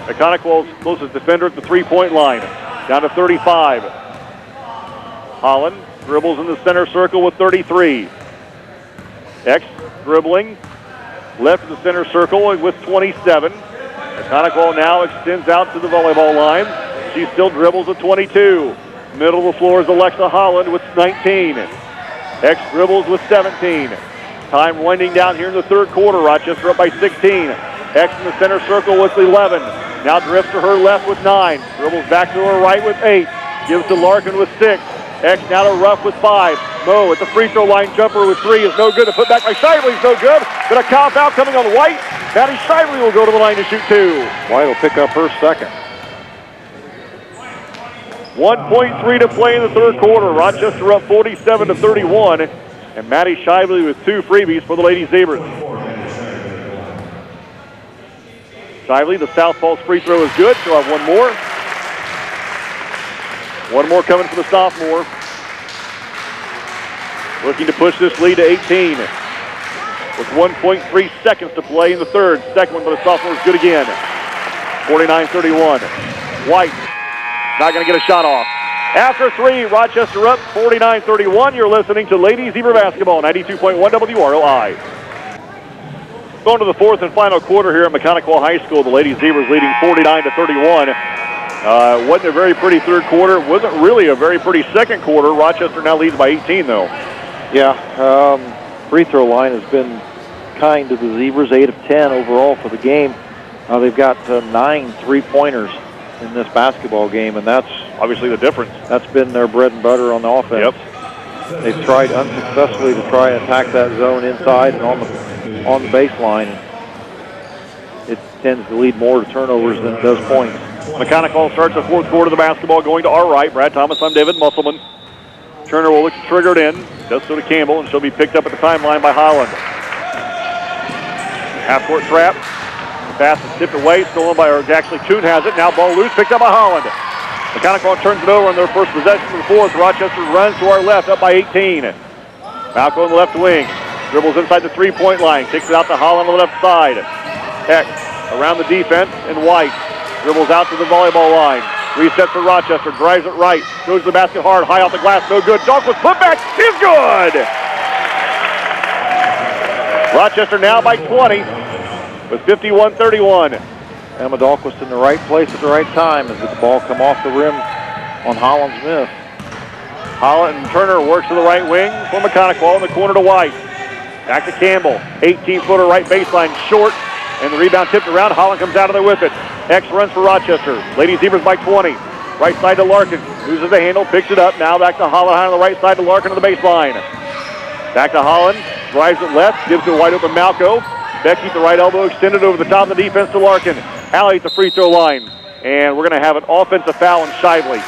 Maconaquah's closest defender at the three-point line. Down to 35. Holland dribbles in the center circle with 33. X dribbling left of the center circle with 27. Maconaquah now extends out to the volleyball line. She still dribbles with 22. Middle of the floor is Alexa Holland with 19. X dribbles with 17. Time winding down here in the third quarter. Rochester up by 16. X in the center circle with 11. Now drifts to her left with 9. Dribbles back to her right with 8. Gives to Larkin with 6. X now to Ruff with 5. Moe at the free throw line jumper with 3 is no good. The put back by Shively is no good. But a count foul coming on White. Maddie Shively will go to the line to shoot 2.
White will pick up her second.
1.3 to play in the third quarter. Rochester up 47-31. And Maddie Shively with 2 freebies for the Lady Zebras. Shively, the southpaw's free throw is good. She'll have one more. One more coming for the sophomore. Looking to push this lead to 18. With 1.3 seconds to play in the third. Second one for the sophomore is good again. 49-31. White not going to get a shot off. After 3, Rochester up 49-31. You're listening to Lady Zebra Basketball, 92.1 WROI. Going to the fourth and final quarter here at Maconaquah High School. The Lady Zebras leading 49-31. Wasn't a very pretty third quarter. Wasn't really a very pretty second quarter. Rochester now leads by 18, though.
Yeah, free throw line has been kind to the Zebras, 8 of 10 overall for the game. They've got 9 three-pointers in this basketball game, and that's
obviously the difference.
That's been their bread and butter on the offense.
Yep.
They've tried unsuccessfully to try and attack that zone inside and on the baseline. It tends to lead more to turnovers than it does points.
Maconaquah starts the fourth quarter of the basketball going to our right. Brad Thomas, I'm David Musselman. Turner will look to trigger it in. Does so to Campbell, and she'll be picked up at the timeline by Holland. Half-court trap. Pass is tipped away, stolen by, or actually Kuhn has it. Now ball loose, picked up by Holland. Maconaquah turns it over on their first possession of the fourth. Rochester runs to our left, up by 18. Malco in the left wing. Dribbles inside the three-point line. Kicks it out to Holland on the left side. Heck around the defense, and White dribbles out to the volleyball line. Resets for Rochester, drives it right. Goes to the basket hard, high off the glass, no good. Dahlquist putback is good! Rochester now by 20. With 51-31.
Emma Dahlquist in the right place at the right time as the ball come off the rim on Holland's miss.
Holland and Turner works to the right wing for Maconaquah in the corner to White. Back to Campbell. 18-footer right baseline short. And the rebound tipped around. Holland comes out of there with it. X runs for Rochester. Lady Zebras by 20. Right side to Larkin. Loses the handle, picks it up. Now back to Holland high on the right side to Larkin on the baseline. Back to Holland. Drives it left. Gives to a wide open Malco. Becky, the right elbow extended over the top of the defense to Larkin. Allie at the free throw line. And we're going to have an offensive foul on Shively.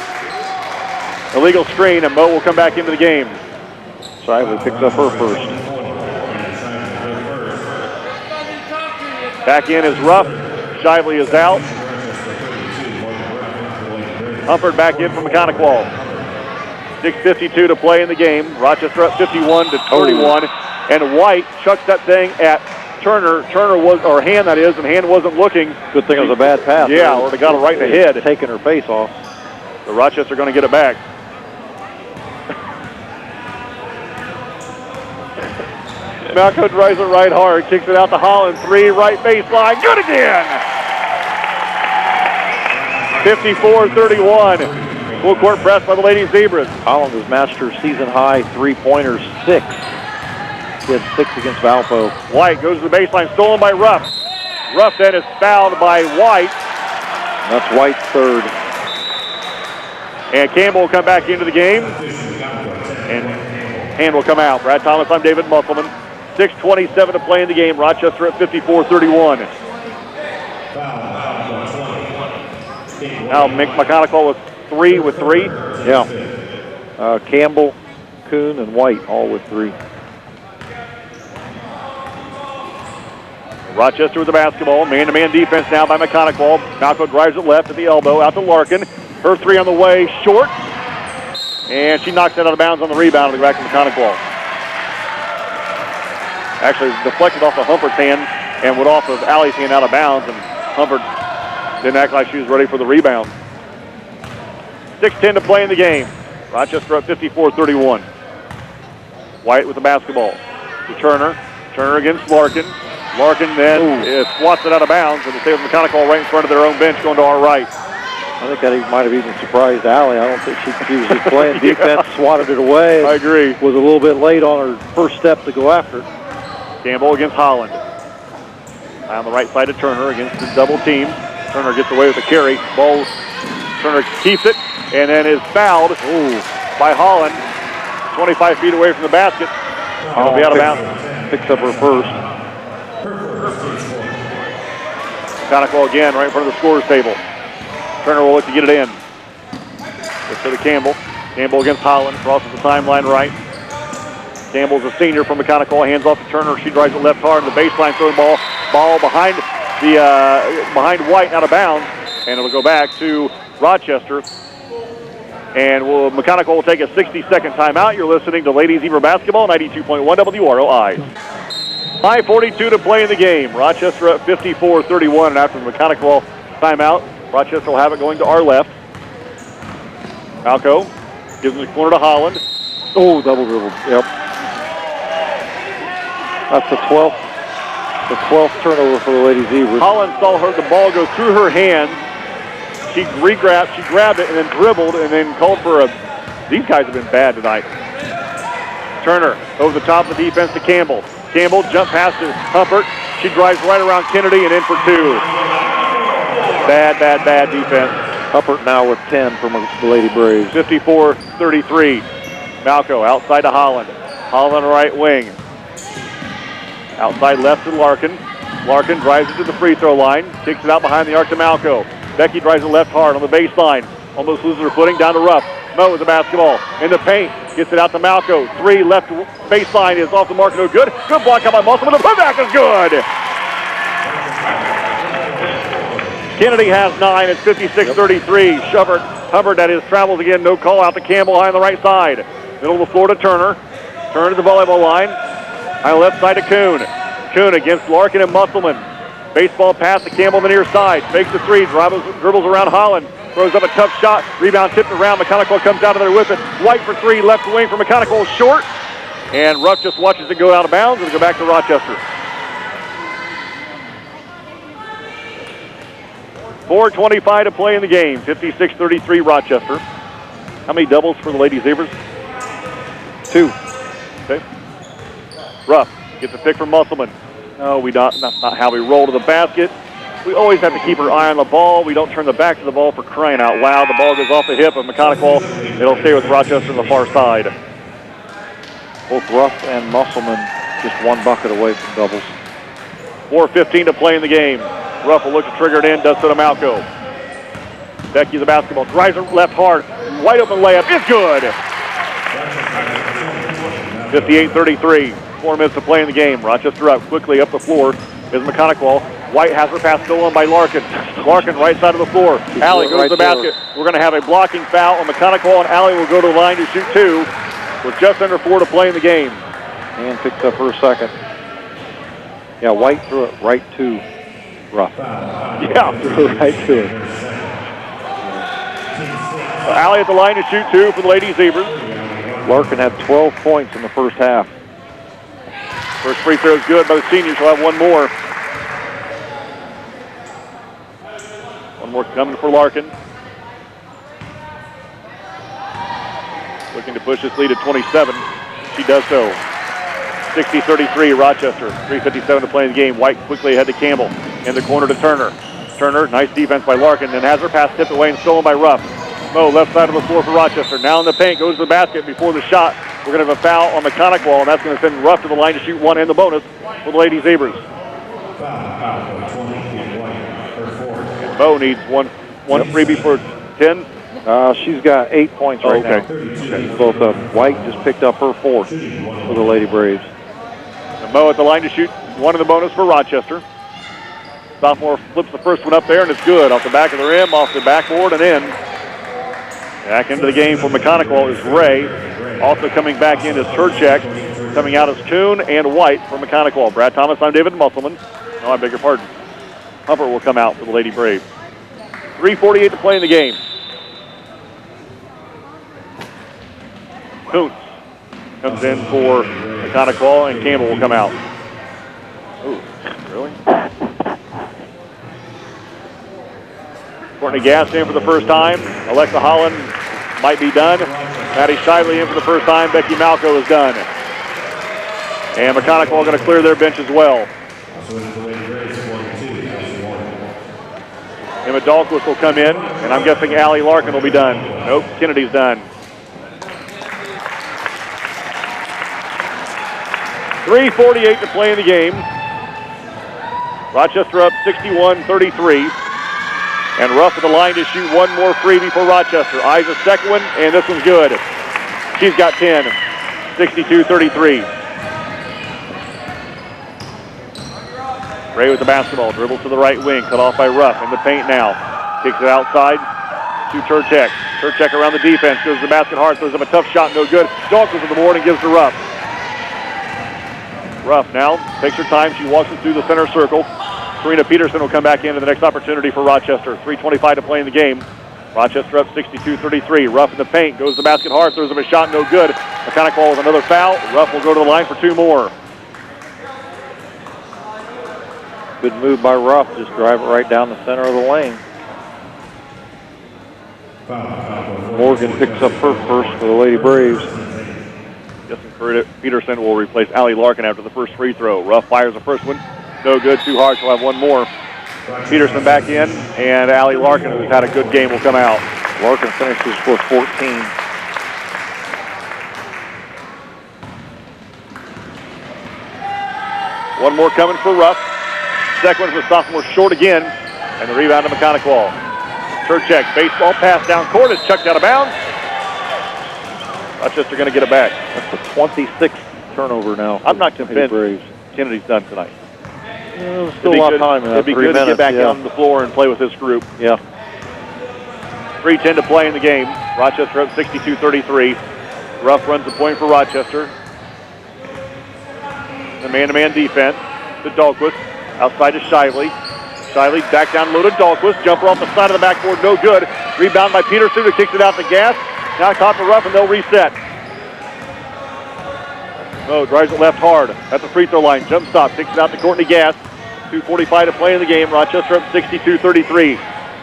Illegal screen, and Moe will come back into the game.
Shively picks up her first.
Back in is Ruff. Shively is out. Humphrey back in from Maconaquah. 6:52 to play in the game. Rochester up 51-31. And White chucks that thing at Turner. Turner was, or Hand that is, and Hand wasn't looking.
Good thing it was a bad pass.
Yeah, or they got it right in the head.
Taking her face off.
So Rochester going to get it back. Malco drives it right hard, kicks it out to Holland. 3, right baseline, good again! 54-31. Full court press by the Lady Zebras.
Holland has matched her season high three-pointers, 6. She had 6 against Valpo.
White goes to the baseline, stolen by Ruff. Ruff then is fouled by White.
That's White's third.
And Campbell will come back into the game. And Hand will come out. Brad Thomas, I'm David Musselman. 6:27 to play in the game. Rochester at 54-31. Now Maconaquah with 3.
Yeah. Campbell, Kuhn, and White all with 3.
Rochester with the basketball. Man-to-man defense now by Maconaquah. Malco drives it left at the elbow, out to Larkin. Her 3 on the way, short. And she knocks it out of bounds on the rebound and back to Maconaquah. Actually, deflected off of Humpert's hand and went off of Allie's hand out of bounds, and Humpert didn't act like she was ready for the rebound. 6:10 to play in the game. Rochester up 54-31. White with the basketball to Turner. Turner against Larkin. Larkin then swats it out of bounds, and they save Maconaquah right in front of their own bench going to our right.
I think that might have even surprised Allie. I don't think she was just playing defense, swatted it away.
I agree.
Was a little bit late on her first step to go after it.
Campbell against Holland. On the right side of Turner against the double team. Turner gets away with the carry. Ball, Turner keeps it and then is fouled by Holland. 25 feet away from the basket. It'll be out of bounds.
Picks up her first.
Maconaquah again right in front of the scorer's table. Turner will look to get it in. Gets to the Campbell. Campbell against Holland. Crosses the timeline right. Campbell's a senior from Maconaquah. Hands off to Turner. She drives it left hard in the baseline. Throwing ball behind White out of bounds. And it'll go back to Rochester. And Maconaquah will take a 60-second timeout. You're listening to Ladies Zebra Basketball, 92.1 WROI. 5:42 to play in the game. Rochester up 54-31. And after the Maconaquah timeout, Rochester will have it going to our left. Malco gives the corner to Holland.
Double dribble. Yep. That's the 12th turnover for the Lady Zebras.
Holland saw the ball go through her hands. She grabbed it and then dribbled and then called for these guys have been bad tonight. Turner over the top of the defense to Campbell. Campbell jump pass to Humpert. She drives right around Kennedy and in for 2. Bad defense.
Humpert now with 10 from the Lady Braves.
54-33. Malco outside to Holland. Holland right wing. Outside left to Larkin. Larkin drives it to the free throw line. Kicks it out behind the arc to Malco. Becky drives it left hard on the baseline. Almost loses her footing down to Ruff. Mo with the basketball in the paint. Gets it out to Malco. 3 left baseline is off the mark. No good. Good block out by Musselman. The putback is good. Kennedy has 9. It's 56-33. Hubbard that is travels again. No call out to Campbell high on the right side. Middle of the floor to Turner. Turner to the volleyball line. On the left side to Kuhn. Kuhn against Larkin and Musselman. Baseball pass to Campbell on the near side. Fakes the 3. Dribbles around Holland. Throws up a tough shot. Rebound tipped around. Maconaquah comes out of there with it. White for 3. Left wing for Maconaquah. Short. And Ruff just watches it go out of bounds. It'll go back to Rochester. 4:25 to play in the game. 56-33 Rochester. How many doubles for the Lady Zebras?
2.
Okay. Ruff gets a pick from Musselman. No, that's not how we roll to the basket. We always have to keep our eye on the ball. We don't turn the back to the ball for crying out loud. The ball goes off the hip of Maconaquah. It'll stay with Rochester on the far side.
Both Ruff and Musselman just 1 bucket away from doubles.
4:15 to play in the game. Ruff will look to trigger it in, does so to Malco. Becky the basketball, drives it left hard. Wide open layup is good. 58-33. 4 minutes to play in the game. Rochester up quickly up the floor is Maconaquah. White has her pass stolen by Larkin. Larkin right side of the floor. Allie goes to the basket. We're going to have a blocking foul on Maconaquah, and Allie will go to the line to shoot 2 with just under 4 to play in the game.
And picks up her second. Yeah, White threw it right to Ruff.
Yeah.
Threw it right to it.
Allie at the line to shoot 2 for the Lady Zebras.
Larkin had 12 points in the first half.
First free throw is good by the seniors. She'll have 1 more. 1 more coming for Larkin. Looking to push this lead to 27. She does so. 60-33 Rochester. 3:57 to play in the game. White quickly ahead to Campbell. In the corner to Turner. Turner, nice defense by Larkin, and has her pass tipped away and stolen by Ruff. Mo, left side of the floor for Rochester. Now in the paint, goes to the basket before the shot. We're going to have a foul on Maconaquah, and that's going to send Ruff to the line to shoot 1 and the bonus for the Lady Zebras. And Mo needs one freebie for 10.
She's got 8 points right now. Both of them. White just picked up her 4th for the Lady Braves.
And Mo at the line to shoot one of the bonus for Rochester. Sophomore flips the first one up there, and it's good. Off the back of the rim, off the backboard, and in. Back into the game for Maconaquah is Ray. Also coming back in is Turchek. Coming out is Kuhn and White for Maconaquah. Brad Thomas, I'm David Musselman. No, I beg your pardon. Hubbard will come out for the Lady Braves. 3:48 to play in the game. Kuntz comes in for Maconaquah, and Campbell will come out. Ooh, really? Courtney Gass in for the first time. Alexa Holland might be done. Maddie Shively in for the first time. Becky Malco is done. And Maconaquah going to clear their bench as well. Emma Dahlquist will come in, and I'm guessing Allie Larkin will be done. Nope, Kennedy's done. 3:48 to play in the game. Rochester up 61-33. And Ruff at the line to shoot one more freebie for Rochester. Eyes a second one, and this one's good. She's got 10, 62-33. Ray with the basketball, dribbles to the right wing, cut off by Ruff in the paint now. Kicks it outside to Turchek. Turchek around the defense, goes to the basket hard, throws up a tough shot, no good. Dawkins on the board and gives to Ruff. Ruff now takes her time, she walks it through the center circle. Karina Peterson will come back into the next opportunity for Rochester. 3:25 to play in the game. Rochester up 62-33. Ruff in the paint, goes to the basket hard, throws up a shot, no good. Maconaquah with another foul. Ruff will go to the line for 2 more.
Good move by Ruff, just drive it right down the center of the lane. Morgan picks up her first for the Lady Braves.
Justin Peterson will replace Allie Larkin after the first free throw. Ruff fires the first one. No good, too hard, she'll have one more. Peterson back in, and Allie Larkin, who's had a good game, will come out.
Larkin finishes with 14.
One more coming for Ruff. Second one for sophomore short again, and the rebound to Maconaquah. Turchek, baseball pass down court, is chucked out of bounds. Rochester going to get it back.
That's the 26th turnover now.
I'm not convinced Kennedy's done tonight.
There's still a lot of time.
It'd be good to get back on the floor and play with this group.
Yeah.
3:10 to play in the game. Rochester up 62-33. Ruff runs the point for Rochester. The man-to-man defense to Dahlquist. Outside to Shively. Shively back down low to Dahlquist. Jumper off the side of the backboard, no good. Rebound by Peterson, who kicks it out to Gass. Now caught for Ruff, and they'll reset. Oh, drives it left hard at the free throw line. Jump stop, kicks it out to Courtney Gass. 2:45 to play in the game. Rochester up 62-33.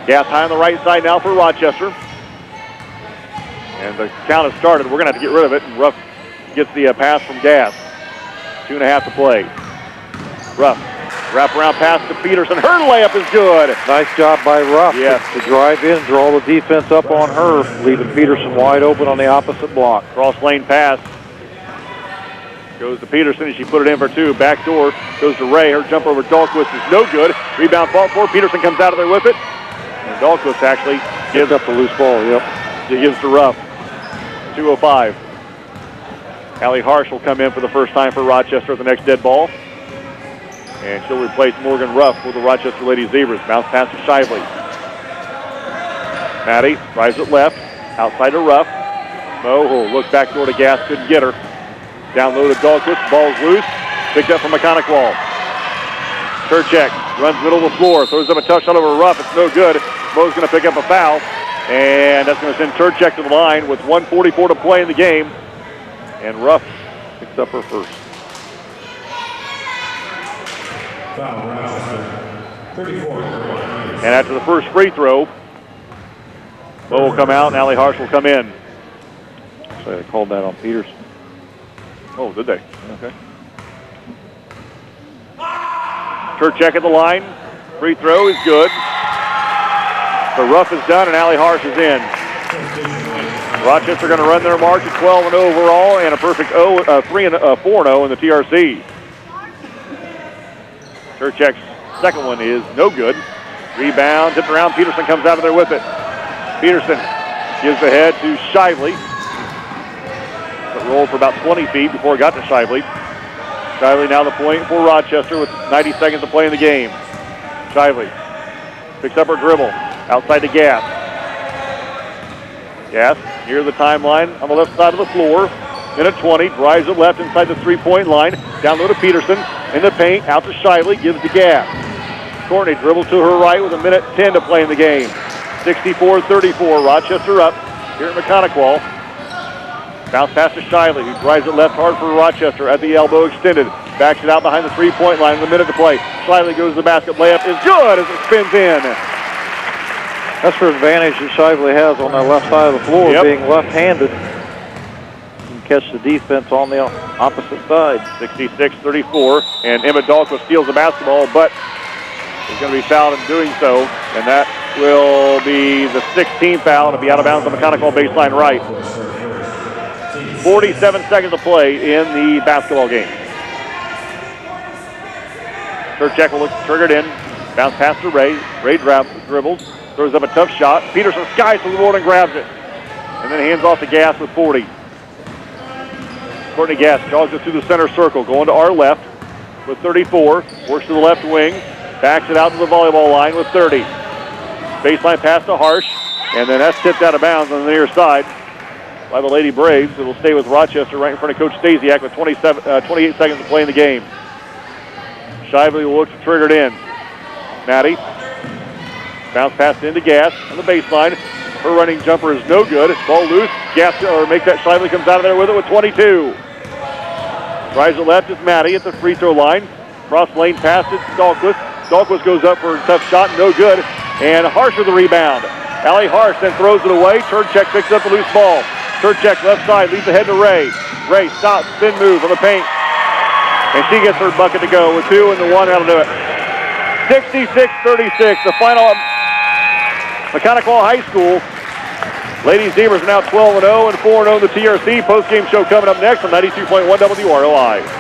Gass high on the right side now for Rochester. And the count has started. We're going to have to get rid of it. And Ruff gets the pass from Gass. 2.5 to play. Ruff, wraparound pass to Peterson. Her layup is good.
Nice job by Ruff
to
drive in, draw the defense up on her, leaving Peterson wide open on the opposite block.
Cross lane pass. Goes to Peterson, and she put it in for 2. Back door goes to Ray. Her jump over Dahlquist is no good. Rebound fought for. Peterson comes out of there with it. And Dahlquist actually gives
up the loose ball. Yep.
He gives to Ruff. 2:05. Allie Harsh will come in for the first time for Rochester at the next dead ball. And she'll replace Morgan Ruff with the Rochester Lady Zebras. Bounce pass to Shively. Maddie drives it left. Outside to Ruff. Mo will look back door to Gass. Couldn't get her. Down low to Dahlquist. Ball's loose. Picked up from Maconaquah. Turchek runs middle of the floor. Throws up a tough shot over Ruff. It's no good. Mo's going to pick up a foul. And that's going to send Turchek to the line with 1:44 to play in the game. And Ruff picks up her first. And after the first free throw, Mo will come out and Allie Harsh will come in.
So they called that on Peterson.
Oh, did they? Okay. Turchek at the line. Free throw is good. So Ruff is done and Allie Harsh is in. Rochester going to run their march at 12-0 overall and a perfect 4-0 in the TRC. Turchek's second one is no good. Rebound, tipped around. Peterson comes out of there with it. Peterson Gives ahead to Shively. It rolled for about 20 feet before it got to Shively. Shively now the point for Rochester with 90 seconds to play in the game. Shively picks up her dribble. Outside to Gass. Gass near the timeline on the left side of the floor. Minute 20, drives it left inside the three-point line. Down low to Peterson. In the paint, out to Shively, gives to Gass. Courtney dribbles to her right with a minute 10 to play in the game. 64-34, Rochester up here at Maconaquah. Bounce pass to Shively, who drives it left hard for Rochester at the elbow extended. Backs it out behind the three-point line with a minute to play. Shively goes to the basket. Layup is good as it spins in.
That's the advantage that Shively has on that left side of the floor, being left-handed. And catch the defense on the opposite side.
66-34, and Emma Dahlquist steals the basketball, but is going to be fouled in doing so, and that will be the 16th foul to be out of bounds on the Maconaquah baseline right. 47 seconds to play in the basketball game. Turchek will look triggered in. Bounce pass to Ray. Ray dribbles. Throws up a tough shot. Peterson skies to the board and grabs it. And then hands off to Gass with 40. Courtney Gass jogs it through the center circle. Going to our left with 34. Works to the left wing. Backs it out to the volleyball line with 30. Baseline pass to Harsh. And then that's tipped out of bounds on the near side by the Lady Braves. It will stay with Rochester right in front of Coach Stasiak with 28 seconds to play in the game. Shively will look to trigger it in. Maddie. Bounce pass into Gass on the baseline. Her running jumper is no good. Ball loose. Gass or make that Shively comes out of there with it with 22. Drives it left is Maddie at the free throw line. Cross lane pass to Dahlquist. Dahlquist goes up for a tough shot, no good. And Harsh with the rebound. Allie Harsh then throws it away. Turchek picks up the loose ball. Turchek left side leads ahead to Ray. Ray stops, spin move on the paint. And she gets her bucket to go with 2 and the 1. That'll do it. 66-36, the final Maconaquah High School. Lady Zebras are now 12-0 and 4-0 in the TRC. Post-game show coming up next on 92.1 WROI.